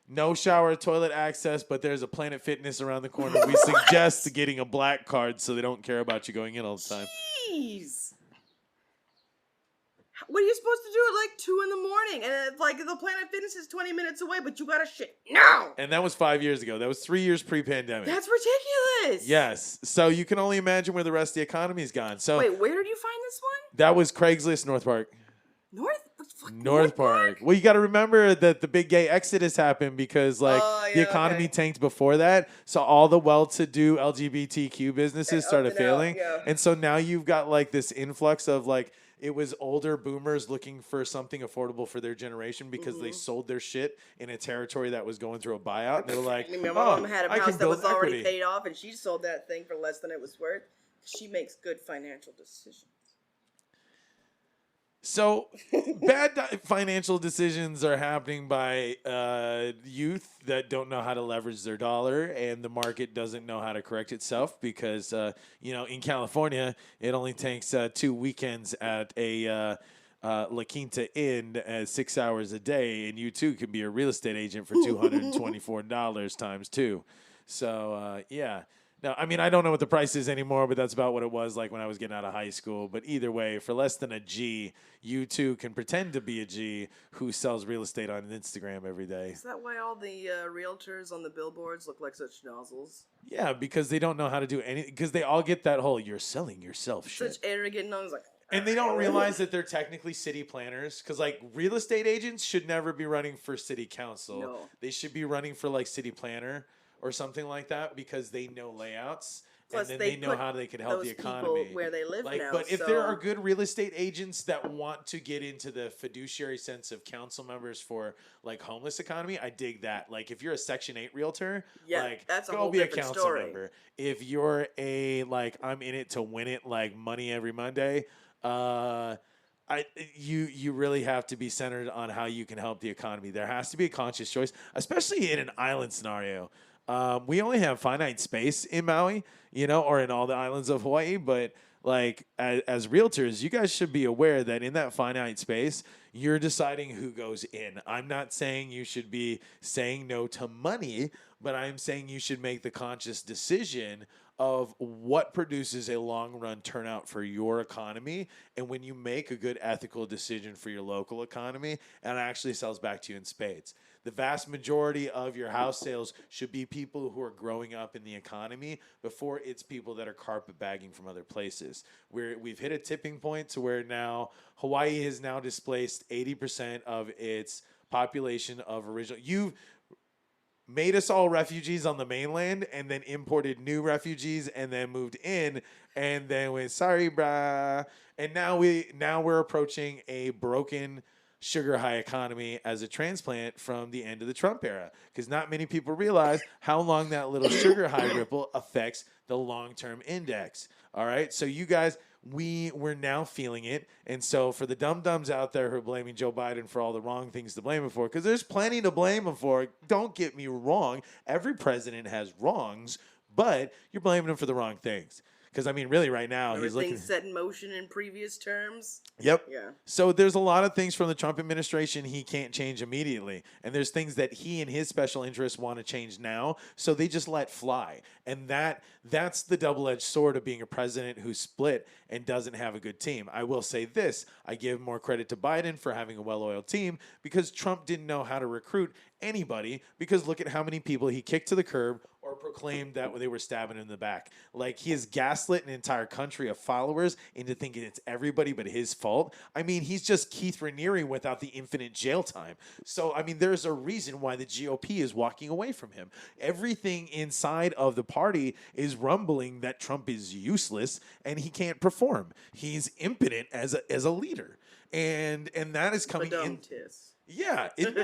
no shower or toilet access, but there's a Planet Fitness around the corner. We suggest getting a black card so they don't care about you going in all the time. Jeez. What are you supposed to do at like 2 a.m? And like the Planet Fitness is 20 minutes away, but you gotta shit now. And that was 5 years ago. That was 3 years pre-pandemic. That's ridiculous. Yes. So you can only imagine where the rest of the economy's gone. So wait, where did you find this one? That was Craigslist, North Park. North Park. Well, you got to remember that the big gay exodus happened because the economy tanked before that. So all the well-to-do LGBTQ businesses started failing. And so now you've got like this influx of like, it was older boomers looking for something affordable for their generation because they sold their shit in a territory that was going through a buyout. And they were like, my mom had a house that was already paid off, and she sold that thing for less than it was worth. She makes good financial decisions. So bad financial decisions are happening by youth that don't know how to leverage their dollar, and the market doesn't know how to correct itself because, in California, it only takes 2 weekends at a La Quinta Inn 6 hours a day, and you too can be a real estate agent for $224 times 2. So, yeah. Now, I mean, I don't know what the price is anymore, but that's about what it was like when I was getting out of high school. But either way, for less than a G, you too can pretend to be a G who sells real estate on Instagram every day. Is that why all the realtors on the billboards look like such nozzles? Yeah, because they don't know how to do anything. Because they all get that whole "you're selling yourself" shit. Such arrogant nozzles, like. And they don't realize that they're technically city planners. Because, like, real estate agents should never be running for city council. No. They should be running for, like, city planner or something like that because they know layouts Plus, and then they they know put how they can help those the people economy. where they live now. But if so there are good real estate agents that want to get into the fiduciary sense of council members for like homeless economy, I dig that. Like if you're a Section 8 realtor, yeah, like that's a go whole be a different council story. member. If you're a like I'm in it to win it, like money every Monday, you really have to be centered on how you can help the economy. There has to be a conscious choice, especially in an island scenario. We only have finite space in Maui, or in all the islands of Hawaii. But like as realtors, you guys should be aware that in that finite space, you're deciding who goes in. I'm not saying you should be saying no to money, but I'm saying you should make the conscious decision of what produces a long run turnout for your economy. And when you make a good ethical decision for your local economy, it actually sells back to you in spades. The vast majority of your house sales should be people who are growing up in the economy before it's people that are carpetbagging from other places. We've hit a tipping point to where now Hawaii has now displaced 80% of its population of original. You've made us all refugees on the mainland and then imported new refugees and then moved in and then went, sorry, brah. And now we're approaching a broken sugar high economy as a transplant from the end of the Trump era, because not many people realize how long that little sugar high ripple affects the long-term index. All right. So you guys, we're now feeling it. And so for the dum-dums out there who are blaming Joe Biden for all the wrong things to blame him for, because there's plenty to blame him for. Don't get me wrong. Every president has wrongs, but you're blaming him for the wrong things. Because, I mean, really right now, he's looking... Everything set in motion in previous terms. Yep. Yeah. So there's a lot of things from the Trump administration he can't change immediately. And there's things that he and his special interests want to change now. So they just let fly. And that's the double-edged sword of being a president who's split and doesn't have a good team. I will say this. I give more credit to Biden for having a well-oiled team, because Trump didn't know how to recruit anybody, because look at how many people he kicked to the curb or proclaimed that they were stabbing him in the back. Like, he has gaslit an entire country of followers into thinking it's everybody but his fault. I mean, he's just Keith Raniere without the infinite jail time. So, I mean, there's a reason why the GOP is walking away from him. Everything inside of the party is rumbling that Trump is useless and he can't perform. He's impotent as a leader. And that is coming in. Yeah, at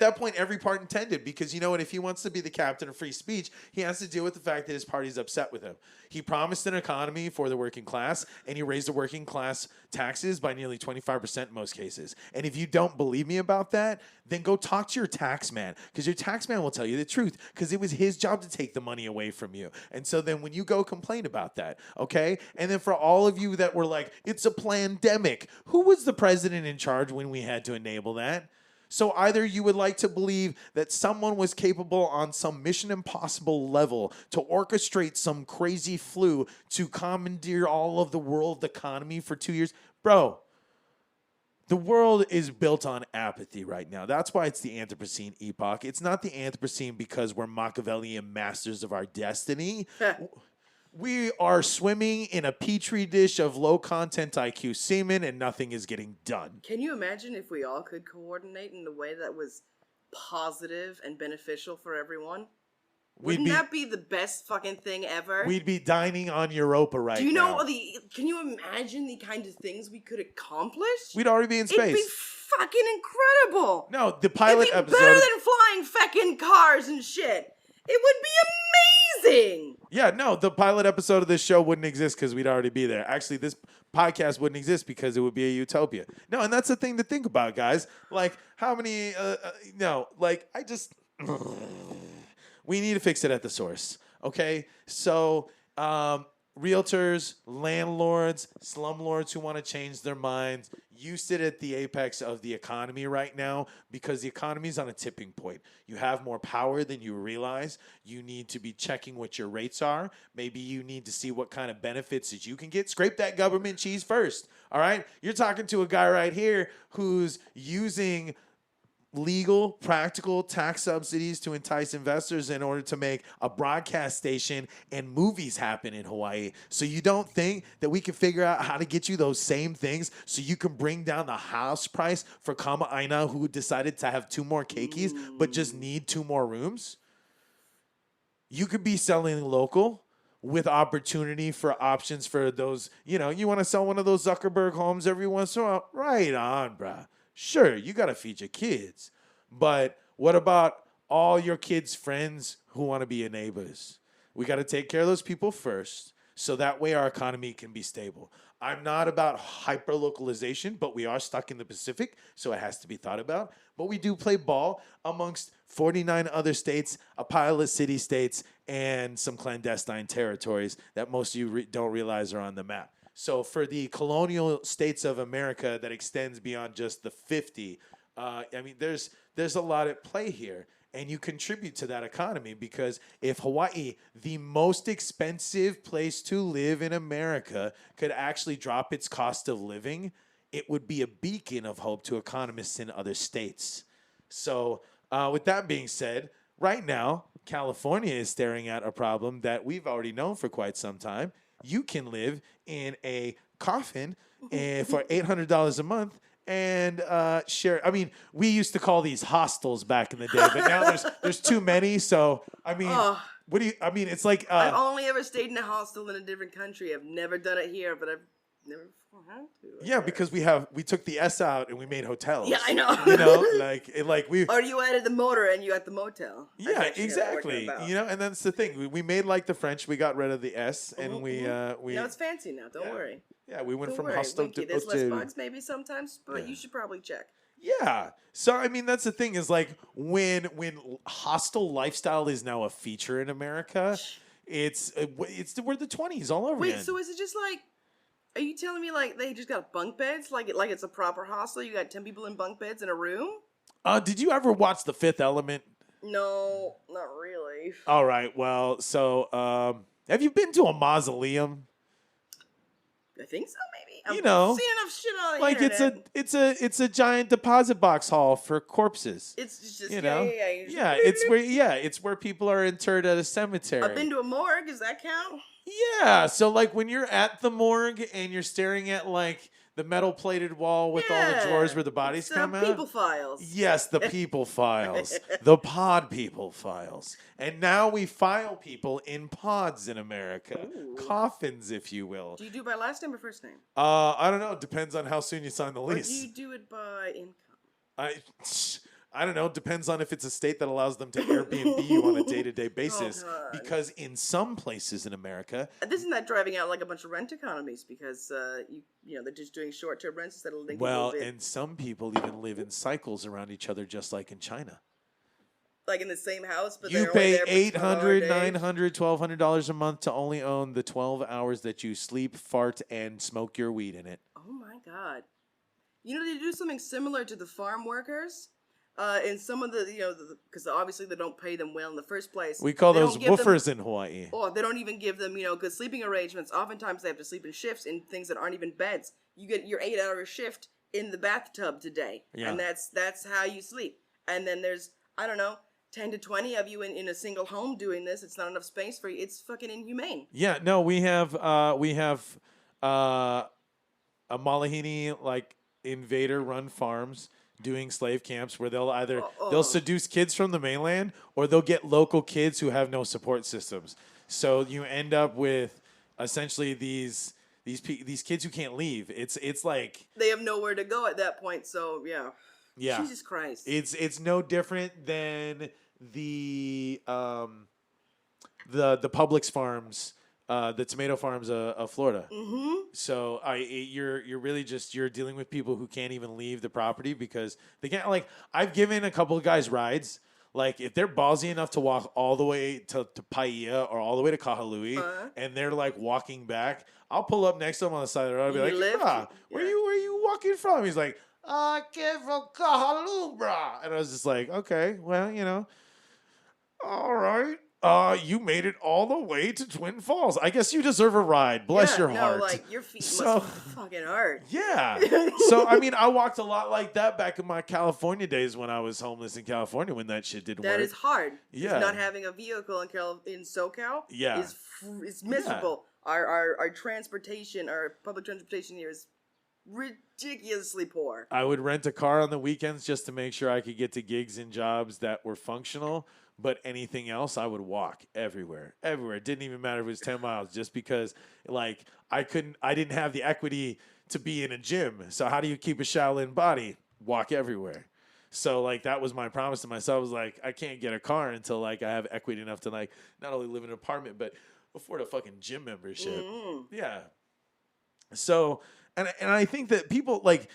that point, every part intended, because you know what? If he wants to be the captain of free speech, he has to deal with the fact that his party's upset with him. He promised an economy for the working class, and he raised the working class taxes by nearly 25% in most cases. And if you don't believe me about that, then go talk to your tax man, because your tax man will tell you the truth, because it was his job to take the money away from you. And so then when you go complain about that, okay? And then for all of you that were like, it's a plandemic, who was the president in charge when we had to enable that? So either you would like to believe that someone was capable on some Mission Impossible level to orchestrate some crazy flu to commandeer all of the world economy for 2 years. Bro, the world is built on apathy right now. That's why it's the Anthropocene epoch. It's not the Anthropocene because we're Machiavellian masters of our destiny. We are swimming in a petri dish of low-content IQ semen, and nothing is getting done. Can you imagine if we all could coordinate in a way that was positive and beneficial for everyone? Wouldn't that be the best fucking thing ever? We'd be dining on Europa right now. Do you know can you imagine the kind of things we could accomplish? We'd already be in space. It'd be fucking incredible. No, the pilot It'd be episode... better than flying fucking cars and shit. It would be amazing. Yeah, no, the pilot episode of this show wouldn't exist because we'd already be there. Actually, this podcast wouldn't exist because it would be a utopia. No, and that's the thing to think about, guys. Like, how many, we need to fix it at the source, okay? So, realtors, landlords, slumlords who want to change their minds, you sit at the apex of the economy right now because the economy is on a tipping point. You have more power than you realize. You need to be checking what your rates are. Maybe you need to see what kind of benefits that you can get. Scrape that government cheese first, all right? You're talking to a guy right here who's using legal, practical tax subsidies to entice investors in order to make a broadcast station and movies happen in Hawaii. So you don't think that we can figure out how to get you those same things so you can bring down the house price for Kama'aina, who decided to have 2 more keikis but just need 2 more rooms? you could be selling local with opportunity for options for those, you want to sell one of those Zuckerberg homes every once in a while. Right on, bruh. Sure, you got to feed your kids. But what about all your kids' friends who want to be your neighbors? We got to take care of those people first, so that way our economy can be stable. I'm not about hyper-localization, but we are stuck in the Pacific, so it has to be thought about. But we do play ball amongst 49 other states, a pile of city states, and some clandestine territories that most of you don't realize are on the map. So for the colonial states of America that extends beyond just the 50, there's a lot at play here. And you contribute to that economy, because if Hawaii, the most expensive place to live in America, could actually drop its cost of living, it would be a beacon of hope to economists in other states. So with that being said, right now, California is staring at a problem that we've already known for quite some time. You can live in a coffin for $800 a month and share. I mean, we used to call these hostels back in the day, but now there's too many. So I mean, what do you? I mean, it's like I've only ever stayed in a hostel in a different country. I've never done it here, but I've never had to. Yeah, because we took the S out and we made hotels. Yeah, I know. We. Or you added the motor and you got the motel. Yeah, exactly. And that's the thing. We made like the French. We got rid of the S, and we. No, it's fancy now. Don't worry. Yeah, we went Don't from worry, hostel Winky, to there's less bugs maybe sometimes, but you should probably check. Yeah. So I mean, that's the thing is like when hostel lifestyle is now a feature in America, we're the 20s all over again. Wait, so is it just like? Are you telling me like they just got bunk beds, like it's a proper hostel? You got 10 people in bunk beds in a room? Did you ever watch The Fifth Element? No, not really. All right. Well, so have you been to a mausoleum? I think so, maybe. I've seen enough shit on the internet. it's a giant deposit box hall for corpses. It's just it's where people are interred at a cemetery. I've been to a morgue. Does that count? Yeah. So like when you're at the morgue and you're staring at like the metal plated wall with all the drawers where the bodies come out. People files. Yes, the people files. The pod people files. And now we file people in pods in America. Ooh. Coffins, if you will. Do you do it by last name or first name? I don't know. It depends on how soon you sign the lease. Or do you do it by income? I don't know. It depends on if it's a state that allows them to Airbnb you on a day-to-day basis. Oh, because in some places in America... Isn't that driving out like a bunch of rent economies? Because, they're just doing short-term rents instead of linking. Well, and some people even live in cycles around each other, just like in China. Like in the same house, but you pay $800, $900, $1,200 a month to only own the 12 hours that you sleep, fart, and smoke your weed in it. Oh, my God. They do something similar to the farm workers. And some of the, because obviously they don't pay them well in the first place. We call those woofers in Hawaii. Or they don't even give them, good sleeping arrangements. Oftentimes they have to sleep in shifts in things that aren't even beds. You get your 8-hour shift in the bathtub today. Yeah. And that's how you sleep. And then there's, 10 to 20 of you in a single home doing this. It's not enough space for you. It's fucking inhumane. Yeah, no, we have a Malahini, like, invader-run farms doing slave camps where they'll seduce kids from the mainland, or they'll get local kids who have no support systems. So you end up with essentially these kids who can't leave. It's like they have nowhere to go at that point. So yeah. Jesus Christ. It's no different than the Publix farms. The tomato farms of Florida. Mm-hmm. So you're really you're dealing with people who can't even leave the property because they can't. Like, I've given a couple of guys rides. Like, if they're ballsy enough to walk all the way to Paia or all the way to Kahului, and they're like walking back, I'll pull up next to them on the side of the road and be like, where you walking from? He's like, I came from Kahalu, brah. And I was just like, okay, well, all right. You made it all the way to Twin Falls. I guess you deserve a ride. Bless your heart. Like, your feet must fucking hurt. Yeah. So, I mean, I walked a lot like that back in my California days when I was homeless in California when that shit didn't work. That is hard. Yeah. Not having a vehicle in SoCal is miserable. Yeah. Our transportation, our public transportation here is ridiculously poor. I would rent a car on the weekends just to make sure I could get to gigs and jobs that were functional. But anything else, I would walk everywhere. It didn't even matter if it was 10 miles, just because like I didn't have the equity to be in a gym. So how do you keep a Shaolin body? Walk everywhere. So like that was my promise to myself. I was like, I can't get a car until like I have equity enough to like not only live in an apartment, but afford a fucking gym membership. Mm-hmm. Yeah. So and I think that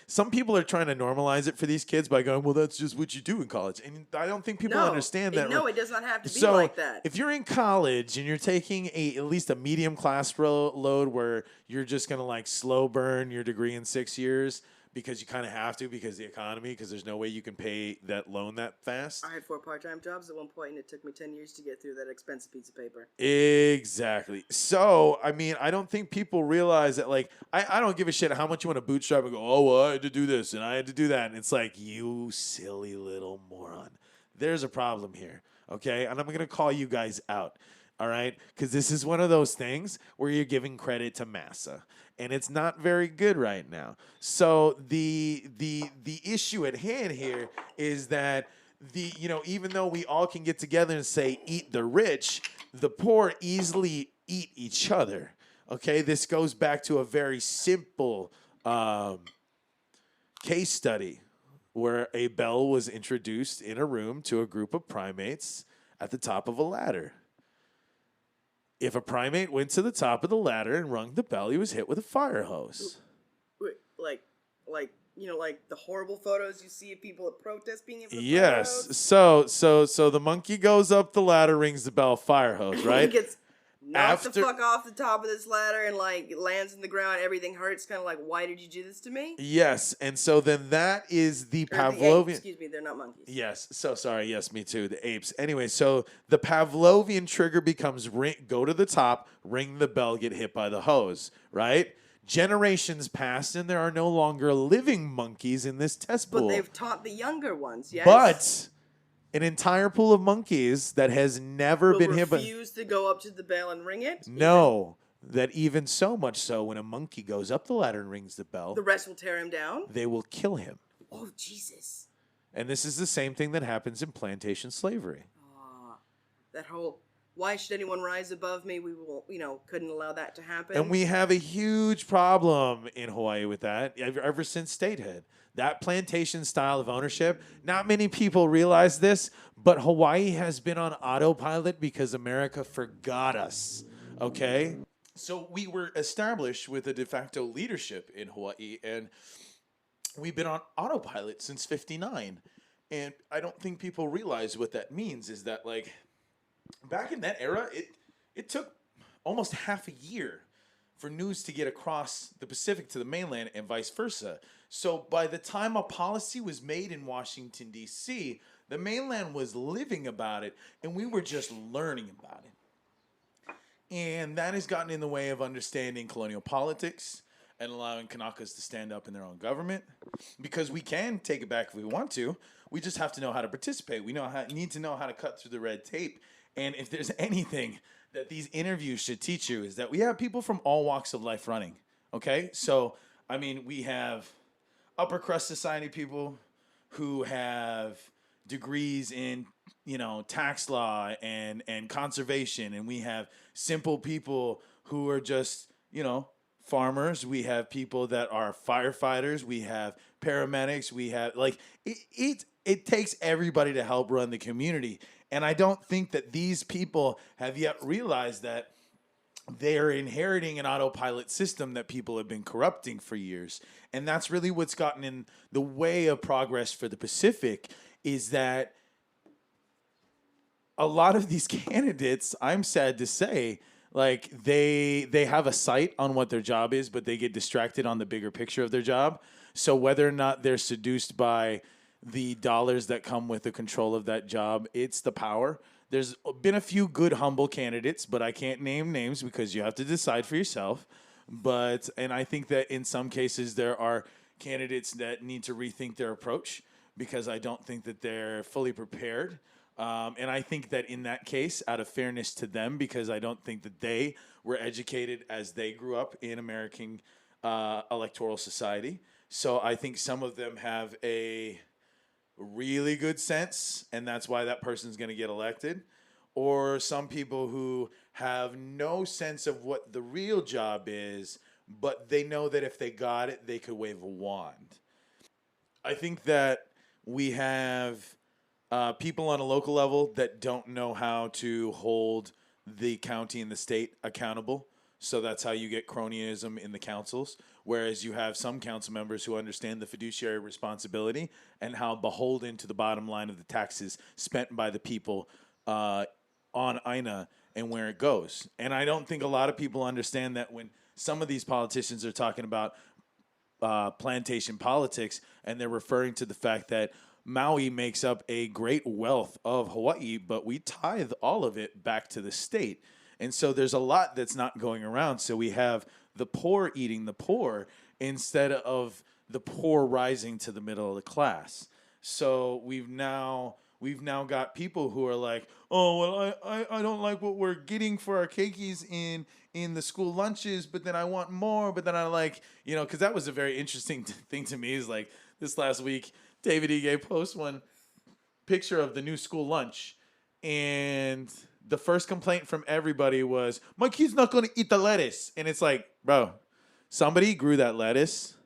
some people are trying to normalize it for these kids by going, well, that's just what you do in college. And I don't think people understand that. No, it does not have to be so like that. If you're in college and you're taking at least a medium class load where you're just going to like slow burn your degree in 6 years because you kind of have to because the economy, because there's no way you can pay that loan that fast. I had 4 part-time jobs at one point, and it took me 10 years to get through that expensive piece of paper. Exactly. So, I mean, I don't think people realize that, like, I don't give a shit how much you want to bootstrap and go, oh, well, I had to do this and I had to do that. And it's like, you silly little moron. There's a problem here, okay? And I'm going to call you guys out, all right? Because this is one of those things where you're giving credit to massa. And it's not very good right now. So the issue at hand here is that even though we all can get together and say eat the rich, the poor easily eat each other. Okay, this goes back to a very simple case study where a bell was introduced in a room to a group of primates at the top of a ladder. If a primate went to the top of the ladder and rung the bell, he was hit with a fire hose. Wait, like the horrible photos you see of people at protests being hit with Yes. fire hose? So the monkey goes up the ladder, rings the bell, fire hose, right? He gets knocked the fuck off the top of this ladder and like lands in the ground. Everything hurts. Kind of like, why did you do this to me? Yes, and so then that is the Pavlovian. The apes, excuse me, they're not monkeys. Yes, so sorry. Yes, me too. The apes. Anyway, so the Pavlovian trigger becomes go to the top, ring the bell, get hit by the hose, right? Generations passed, and there are no longer living monkeys in this test pool. But they've taught the younger ones, yes. But an entire pool of monkeys that has never been hit by... refuse to go up to the bell and ring it? No. That even so much so, when a monkey goes up the ladder and rings the bell... the rest will tear him down? They will kill him. Oh, Jesus. And this is the same thing that happens in plantation slavery. That whole... why should anyone rise above me? We will, couldn't allow that to happen. And we have a huge problem in Hawaii with that ever since statehood. That plantation style of ownership, not many people realize this, but Hawaii has been on autopilot because America forgot us, okay? So we were established with a de facto leadership in Hawaii, and we've been on autopilot since 1959. And I don't think people realize what that means is that, like, back in that era, it took almost half a year for news to get across the Pacific to the mainland and vice versa. So by the time a policy was made in Washington, D.C., the mainland was living about it, and we were just learning about it. And that has gotten in the way of understanding colonial politics and allowing Kanakas to stand up in their own government. Because we can take it back if we want to. We just have to know how to participate. We need to know how to cut through the red tape. And if there's anything that these interviews should teach you is that we have people from all walks of life running, okay? So, I mean, we have upper crust society people who have degrees in, tax law and conservation. And we have simple people who are just, farmers. We have people that are firefighters. We have paramedics. We have, it takes everybody to help run the community. And I don't think that these people have yet realized that they are inheriting an autopilot system that people have been corrupting for years. And that's really what's gotten in the way of progress for the Pacific, is that a lot of these candidates, I'm sad to say, like they have a sight on what their job is, but they get distracted on the bigger picture of their job. So whether or not they're seduced by the dollars that come with the control of that job, it's the power. There's been a few good, humble candidates, but I can't name names because you have to decide for yourself. And I think that in some cases there are candidates that need to rethink their approach because I don't think that they're fully prepared. And I think that in that case, out of fairness to them, because I don't think that they were educated as they grew up in American electoral society. So I think some of them have a really good sense, and that's why that person's going to get elected. Or some people who have no sense of what the real job is, but they know that if they got it, they could wave a wand. I think that we have people on a local level that don't know how to hold the county and the state accountable. So that's how you get cronyism in the councils. Whereas you have some council members who understand the fiduciary responsibility and how beholden to the bottom line of the taxes spent by the people on Aina and where it goes. And I don't think a lot of people understand that when some of these politicians are talking about plantation politics, and they're referring to the fact that Maui makes up a great wealth of Hawaii, but we tithe all of it back to the state. And so there's a lot that's not going around. So we have the poor eating the poor instead of the poor rising to the middle of the class. So we've now got people who are like, oh, well, I don't like what we're getting for our keikis in the school lunches, but then I want more. But then I like, because that was a very interesting thing to me is like this last week, David Ige posts one picture of the new school lunch. And the first complaint from everybody was, my kid's not going to eat the lettuce. And it's like, bro, somebody grew that lettuce,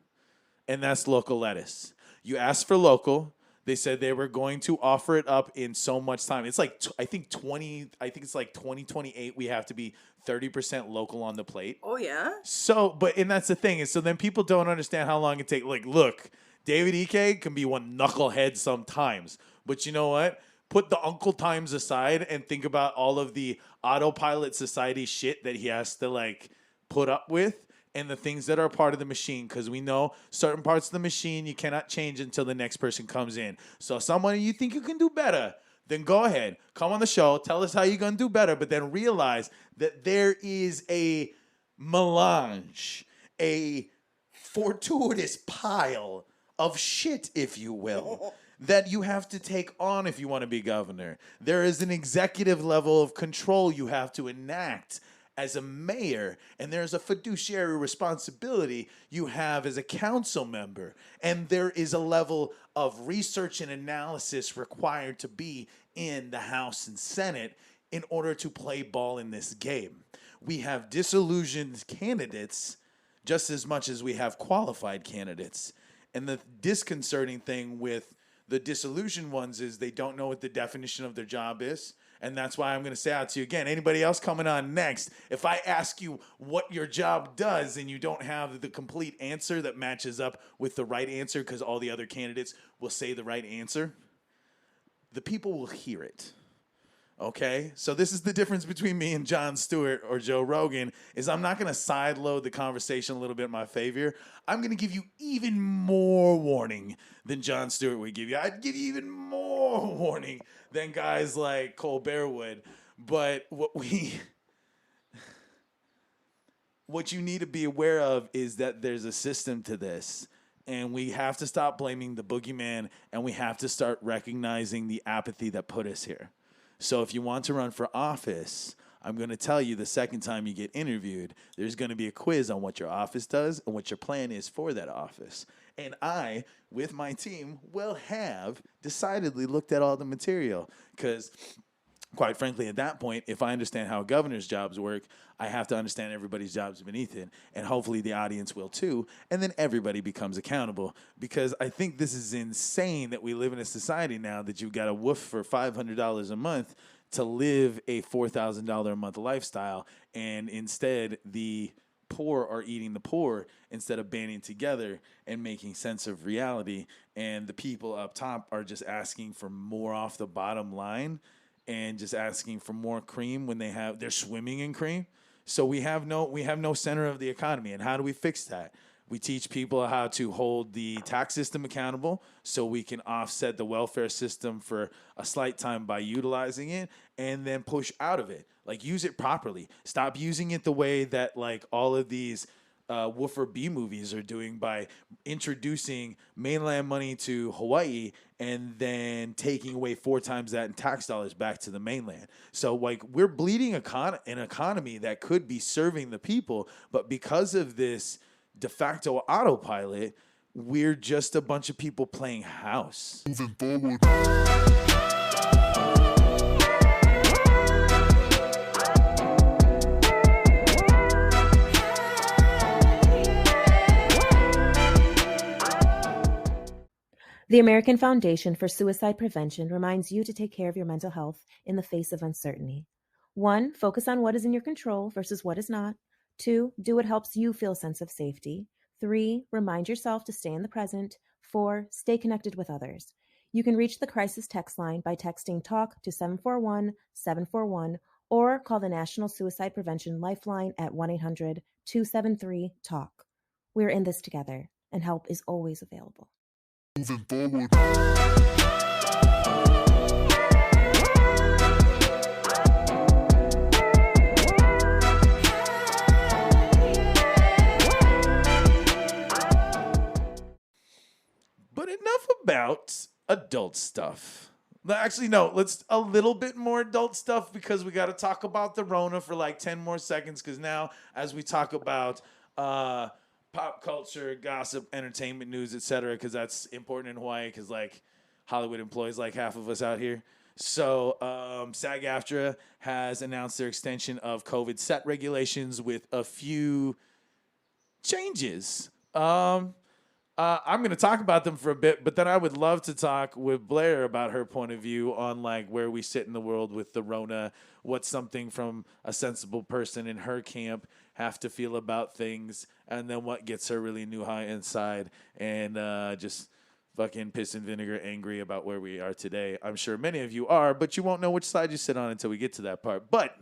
and that's local lettuce. You asked for local. They said they were going to offer it up in so much time. It's like, I think it's like 2028. We have to be 30% local on the plate. Oh, yeah? So, and that's the thing. Is so then people don't understand how long it takes. Like, look, David Ike can be one knucklehead sometimes. But you know what? Put the uncle times aside and think about all of the autopilot society shit that he has to, like, put up with. And the things that are part of the machine, because we know certain parts of the machine you cannot change until the next person comes in. So someone you think you can do better, then go ahead. Come on the show. Tell us how you're going to do better. But then realize that there is a melange, a fortuitous pile of shit, if you will, that you have to take on if you want to be governor. There is an executive level of control you have to enact as a mayor, and there's a fiduciary responsibility you have as a council member, and there is a level of research and analysis required to be in the House and Senate in order to play ball in this game. We have disillusioned candidates just as much as we have qualified candidates, and the disconcerting thing with the disillusioned ones is they don't know what the definition of their job is. And that's why I'm going to say out to you again, anybody else coming on next, if I ask you what your job does and you don't have the complete answer that matches up with the right answer because all the other candidates will say the right answer, the people will hear it. Okay? So this is the difference between me and Jon Stewart or Joe Rogan is I'm not going to sideload the conversation a little bit in my favor. I'm going to give you even more warning than Jon Stewart would give you. I'd give you even more warning than guys like Colbert would. But what you need to be aware of is that there's a system to this. And we have to stop blaming the boogeyman, and we have to start recognizing the apathy that put us here. So if you want to run for office, I'm going to tell you the second time you get interviewed, there's going to be a quiz on what your office does and what your plan is for that office. And I, with my team, will have decidedly looked at all the material because, quite frankly, at that point, if I understand how governors' jobs work, I have to understand everybody's jobs beneath it, and hopefully the audience will too, and then everybody becomes accountable because I think this is insane that we live in a society now that you've got to woof for $500 a month to live a $4,000 a month lifestyle, and instead the poor are eating the poor instead of banding together and making sense of reality, and the people up top are just asking for more off the bottom line and just asking for more cream when they're swimming in cream. So we have no center of the economy. And how do we fix that? We teach people how to hold the tax system accountable so we can offset the welfare system for a slight time by utilizing it and then push out of it. Like, use it properly. Stop using it the way that, like, all of these woofer B movies are doing by introducing mainland money to Hawaii and then taking away 4 times that in tax dollars back to the mainland. So, like, we're bleeding an economy that could be serving the people, but because of this de facto autopilot, we're just a bunch of people playing house. Moving forward. The American Foundation for Suicide Prevention reminds you to take care of your mental health in the face of uncertainty. 1, focus on what is in your control versus what is not. 2, do what helps you feel a sense of safety. 3, remind yourself to stay in the present. 4, stay connected with others. You can reach the crisis text line by texting TALK to 741-741 or call the National Suicide Prevention Lifeline at 1-800-273-TALK. We're in this together, and help is always available. Moving forward. But enough about adult stuff. Actually, no, let's a little bit more adult stuff because we got to talk about the Rona for like 10 more seconds because now as we talk about pop culture, gossip, entertainment news, etc., because that's important in Hawaii because like Hollywood employs like half of us out here. So SAG-AFTRA has announced their extension of COVID set regulations with a few changes. I'm going to talk about them for a bit, but then I would love to talk with Blair about her point of view on like where we sit in the world with the Rona, what's something from a sensible person in her camp have to feel about things, and then what gets her really new high inside and just fucking piss and vinegar angry about where we are today. I'm sure many of you are, but you won't know which side you sit on until we get to that part. But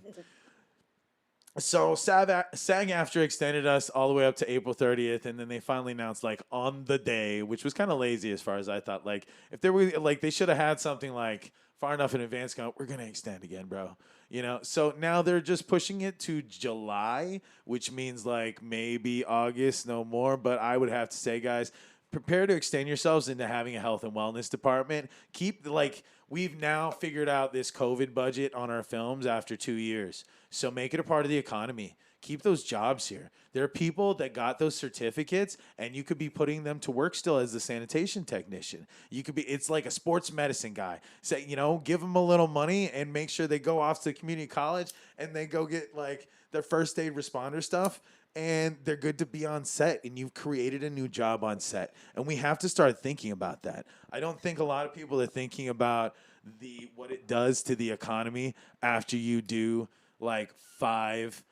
so SAG-AFTRA extended us all the way up to April 30th, and then they finally announced like on the day, which was kind of lazy as far as I thought. Like if they were like they should have had something like far enough in advance going, we're gonna extend again, bro. You know, so now they're just pushing it to July, which means like maybe August, no more. But I would have to say, guys, prepare to extend yourselves into having a health and wellness department. Keep like we've now figured out this COVID budget on our films after 2 years. So make it a part of the economy. Keep those jobs here. There are people that got those certificates, and you could be putting them to work still as the sanitation technician. You could be, it's like a sports medicine guy. Say, you know, give them a little money and make sure they go off to community college and they go get like their first aid responder stuff. And they're good to be on set, and you've created a new job on set. And we have to start thinking about that. I don't think a lot of people are thinking about what it does to the economy after you do like 5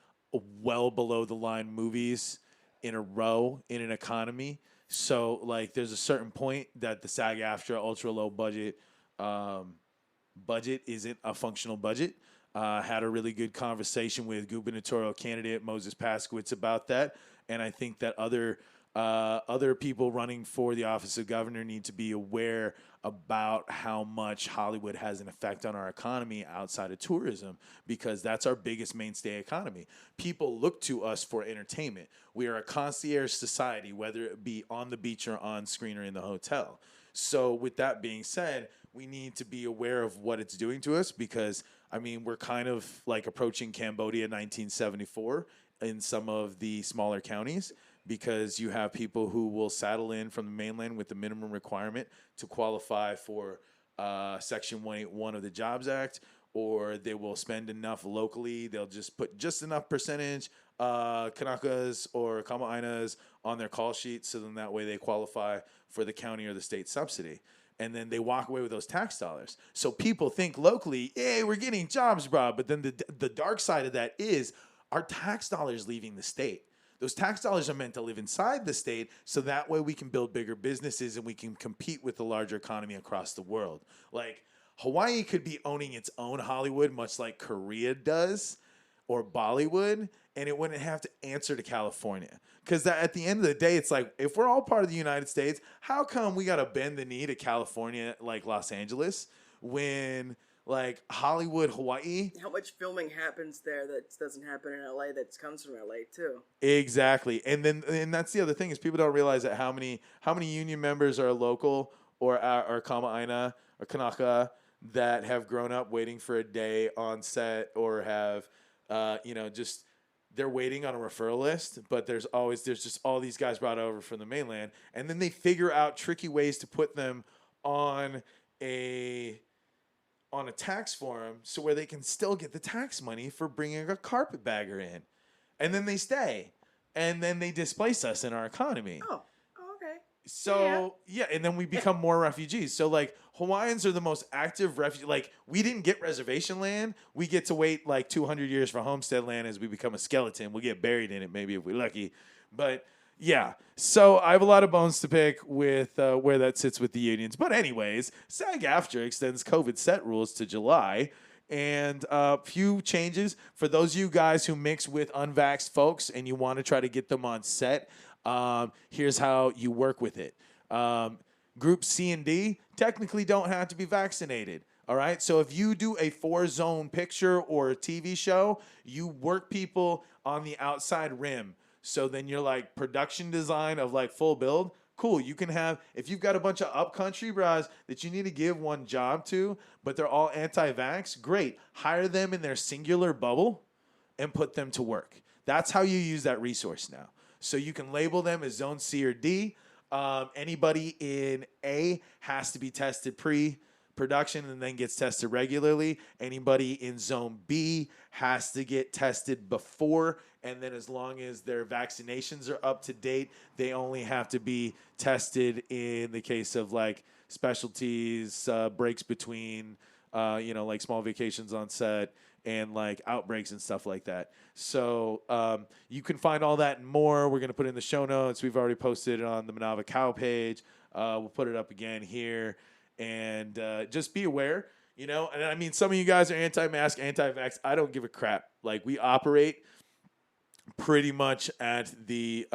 well below the line movies in a row in an economy. So like there's a certain point that the SAG-AFTRA ultra low budget isn't a functional budget. Had a really good conversation with gubernatorial candidate Moses Paskowitz about that, and I think that other people running for the office of governor need to be aware about how much Hollywood has an effect on our economy outside of tourism, because that's our biggest mainstay economy. People look to us for entertainment. We are a concierge society, whether it be on the beach or on screen or in the hotel. So with that being said, we need to be aware of what it's doing to us because, I mean, we're kind of like approaching Cambodia 1974 in some of the smaller counties because you have people who will saddle in from the mainland with the minimum requirement to qualify for Section 181 of the Jobs Act, or they will spend enough locally. They'll just put just enough percentage Kanakas or Kama'ainas on their call sheet so then that way they qualify for the county or the state subsidy. And then they walk away with those tax dollars. So people think locally, hey, we're getting jobs, bro. But then the dark side of that is our tax dollars leaving the state. Those tax dollars are meant to live inside the state so that way we can build bigger businesses and we can compete with the larger economy across the world. Like Hawaii could be owning its own Hollywood, much like Korea does, or Bollywood, and it wouldn't have to answer to California. Because at the end of the day, it's like, if we're all part of the United States, how come we got to bend the knee to California like Los Angeles when like Hollywood, Hawaii? How much filming happens there that doesn't happen in LA that comes from LA too? Exactly. And that's the other thing is people don't realize that how many union members are local or Kama'aina or Kanaka that have grown up waiting for a day on set or have just they're waiting on a referral list, but there's just all these guys brought over from the mainland, and then they figure out tricky ways to put them on a tax form so where they can still get the tax money for bringing a carpetbagger in, and then they stay, and then they displace us in our economy. Oh, okay. So yeah, and then we become more refugees. So like Hawaiians are the most active refugee. Like we didn't get reservation land. We get to wait like 200 years for homestead land as we become a skeleton. We'll get buried in it maybe if we're lucky. But yeah, so I have a lot of bones to pick with where that sits with the unions. But anyways, SAG-AFTRA extends COVID set rules to July. And a few changes for those of you guys who mix with unvaxxed folks and you want to try to get them on set. Here's how you work with it. Group C and D technically don't have to be vaccinated. All right. So if you do a 4-zone picture or a TV show, you work people on the outside rim. So then you're like production design of like full build. Cool. You can have, if you've got a bunch of upcountry bras that you need to give one job to, but they're all anti-vax, great. Hire them in their singular bubble and put them to work. That's how you use that resource now. So you can label them as zone C or D. Anybody in A has to be tested pre-production and then gets tested regularly. Anybody in zone B has to get tested before, and then as long as their vaccinations are up to date, they only have to be tested in the case of like specialties, breaks between, like small vacations on set and like outbreaks and stuff like that. So you can find all that and more. We're going to put it in the show notes. We've already posted it on the Manawa Kau page. We'll put it up again here. And just be aware, and I mean, some of you guys are anti-mask, anti-vax. I don't give a crap. Like, we operate pretty much at the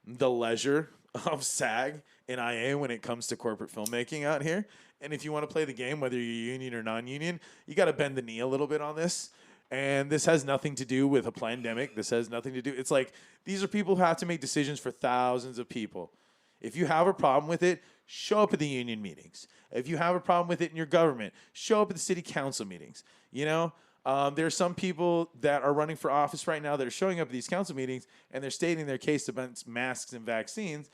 leisure of SAG and IA when it comes to corporate filmmaking out here. And if you want to play the game, whether you're union or non-union, you got to bend the knee a little bit on this. And this has nothing to do with a pandemic. This has nothing to do. It's like these are people who have to make decisions for thousands of people. If you have a problem with it, show up at the union meetings. If you have a problem with it in your government, show up at the city council meetings. There are some people that are running for office right now that are showing up at these council meetings and they're stating their case against masks and vaccines.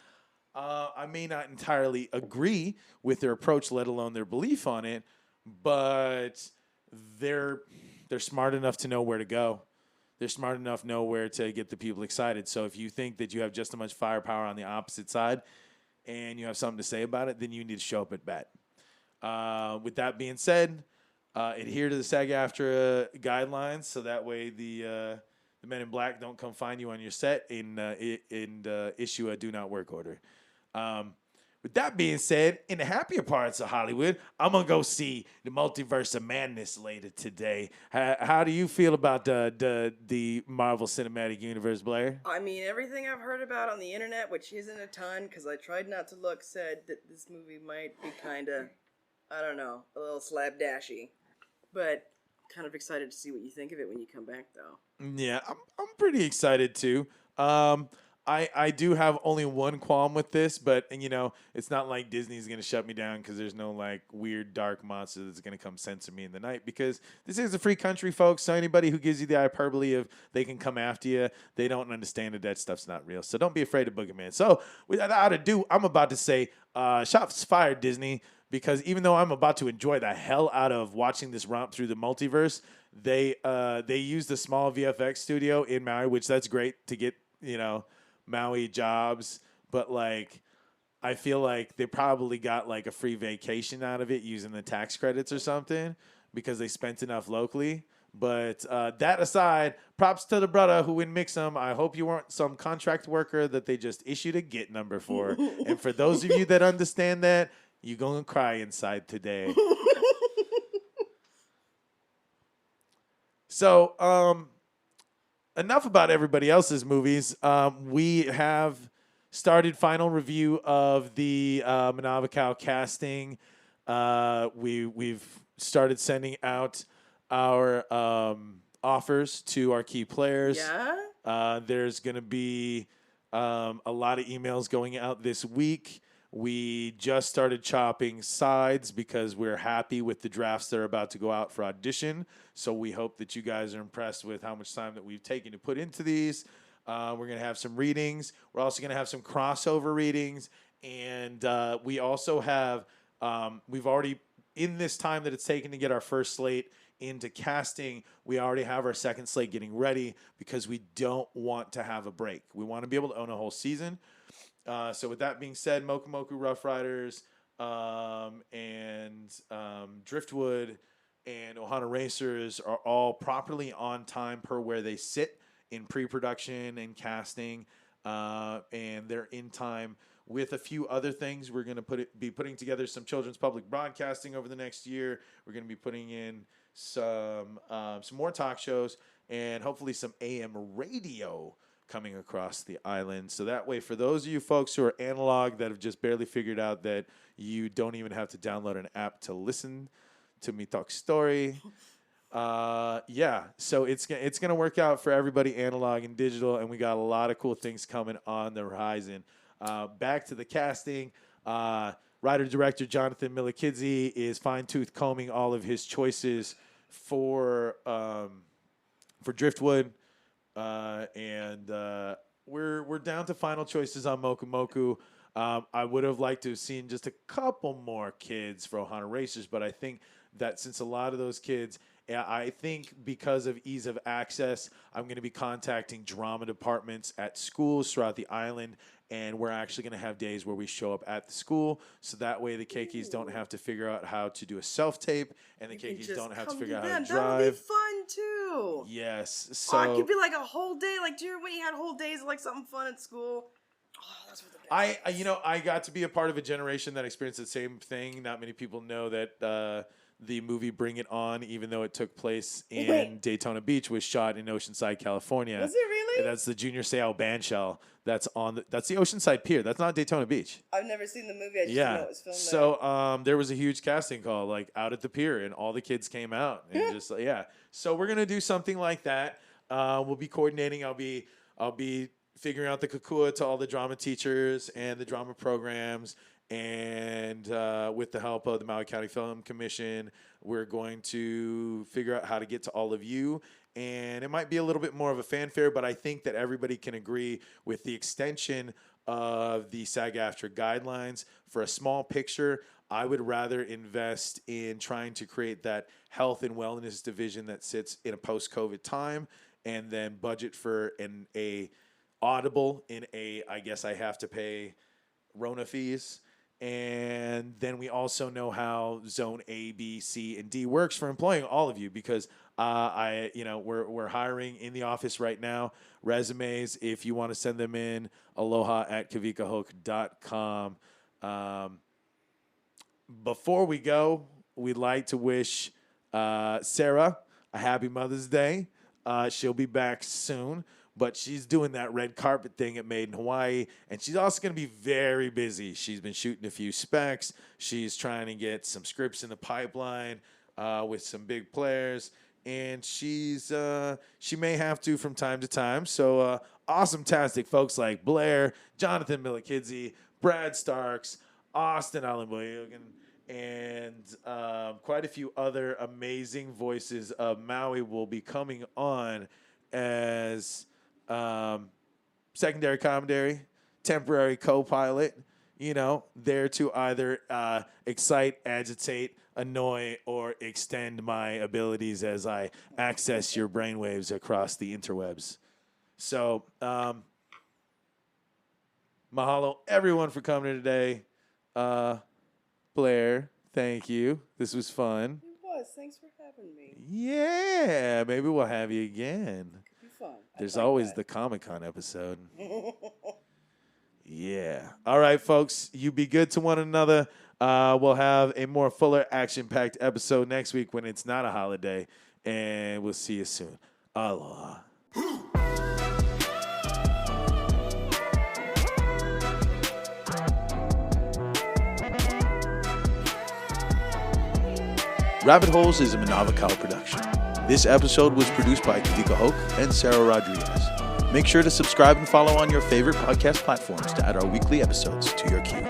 I may not entirely agree with their approach, let alone their belief on it, but they're smart enough to know where to go. They're smart enough to know where to get the people excited. So if you think that you have just as much firepower on the opposite side and you have something to say about it, then you need to show up at bat. With that being said, adhere to the SAG-AFTRA guidelines so that way the men in black don't come find you on your set and issue a do not work order. With that being said, in the happier parts of Hollywood, I'm going to go see the Multiverse of Madness later today. How do you feel about the Marvel Cinematic Universe, Blair? I mean, everything I've heard about on the internet, which isn't a ton, because I tried not to look, said that this movie might be kind of, I don't know, a little slapdashy. But kind of excited to see what you think of it when you come back, though. Yeah, I'm pretty excited, too. I do have only one qualm with this, but it's not like Disney's going to shut me down because there's no like weird dark monster that's going to come censor me in the night, because this is a free country, folks. So anybody who gives you the hyperbole of they can come after you, they don't understand that stuff's not real. So don't be afraid of Boogeyman. So without ado, I'm about to say shots fired, Disney, because even though I'm about to enjoy the hell out of watching this romp through the multiverse, they used a small VFX studio in Maui, which that's great to get, Maui jobs, but like I feel like they probably got like a free vacation out of it using the tax credits or something because they spent enough locally. But that aside, props to the brother who wouldn't mix them. I hope you weren't some contract worker that they just issued a GIT number for. And for those of you that understand that, you're going to cry inside today. So, enough about everybody else's movies. We have started final review of the Manawa Kau casting. We've started sending out our offers to our key players. Yeah? There's going to be a lot of emails going out this week We just started chopping sides because we're happy with the drafts that are about to go out for audition. So we hope that you guys are impressed with how much time that we've taken to put into these. We're going to have some readings. We're also going to have some crossover readings. And we also have, we've already, in this time that it's taken to get our first slate into casting, we already have our second slate getting ready because we don't want to have a break. We want to be able to own a whole season. So with that being said, Moku Moku Rough Riders and Driftwood and Ohana Racers are all properly on time per where they sit in pre-production and casting, and they're in time with a few other things. We're going to be putting together some children's public broadcasting over the next year. We're going to be putting in some more talk shows and hopefully some AM radio coming across the island. So that way, for those of you folks who are analog that have just barely figured out that you don't even have to download an app to listen to me talk story, so it's gonna work out for everybody, analog and digital, and we got a lot of cool things coming on the horizon. Back to the casting. Writer-director Jonathan Milikidze is fine-tooth combing all of his choices for Driftwood. And we're down to final choices on Moku Moku. I would have liked to have seen just a couple more kids for Ohana Racers, but I think that since a lot of those kids, I think because of ease of access, I'm going to be contacting drama departments at schools throughout the island, and we're actually going to have days where we show up at the school, so that way the keikis don't have to figure out how to do a self-tape, and the keikis don't have to figure out how to drive. That would be fun, too. Yes. So it could be like a whole day. Like, do you remember when you had whole days of like something fun at school? Oh, that's what the best I got to be a part of a generation that experienced the same thing. Not many people know that the movie Bring It On, even though it took place in Daytona Beach, was shot in Oceanside, California. Was it really? That's the Junior Seau bandshell. That's the Oceanside Pier. That's not Daytona Beach. I've never seen the movie. I just know it was filmed there. So there was a huge casting call, like out at the pier, and all the kids came out, and So we're gonna do something like that. We'll be coordinating. I'll be figuring out the kakua to all the drama teachers and the drama programs. And with the help of the Maui County Film Commission, we're going to figure out how to get to all of you. And it might be a little bit more of a fanfare, but I think that everybody can agree with the extension of the SAG-AFTRA guidelines. For a small picture, I would rather invest in trying to create that health and wellness division that sits in a post-COVID time, and then budget for a audible in I guess I have to pay Rona fees. And then we also know how Zone A, B, C, and D works for employing all of you, because we're hiring in the office right now. Resumes, if you want to send them in, aloha@kawikahook.com. Before we go, we'd like to wish Sara a happy Mother's Day. She'll be back soon. But she's doing that red carpet thing at Made in Hawaii, and she's also going to be very busy. She's been shooting a few specs. She's trying to get some scripts in the pipeline with some big players, and she may have to from time to time. So awesome-tastic folks like Blair, Jonathan Milikidze, Brad Starks, Austin Alimboyogan, and quite a few other amazing voices of Maui will be coming on as secondary commentary, temporary co-pilot, there to either excite, agitate, annoy, or extend my abilities as I access your brainwaves across the interwebs. So, mahalo everyone for coming here today. Blair, thank you. This was fun. It was. Thanks for having me. Yeah, maybe we'll have you again. Fun. There's always the Comic-Con episode. Yeah. All right, folks. You be good to one another. We'll have a more fuller, action-packed episode next week when it's not a holiday. And we'll see you soon. Aloha. Rabbit Holes is a Manawa Kau production. This episode was produced by Kawika Hoke and Sara Rodriguez. Make sure to subscribe and follow on your favorite podcast platforms to add our weekly episodes to your queue.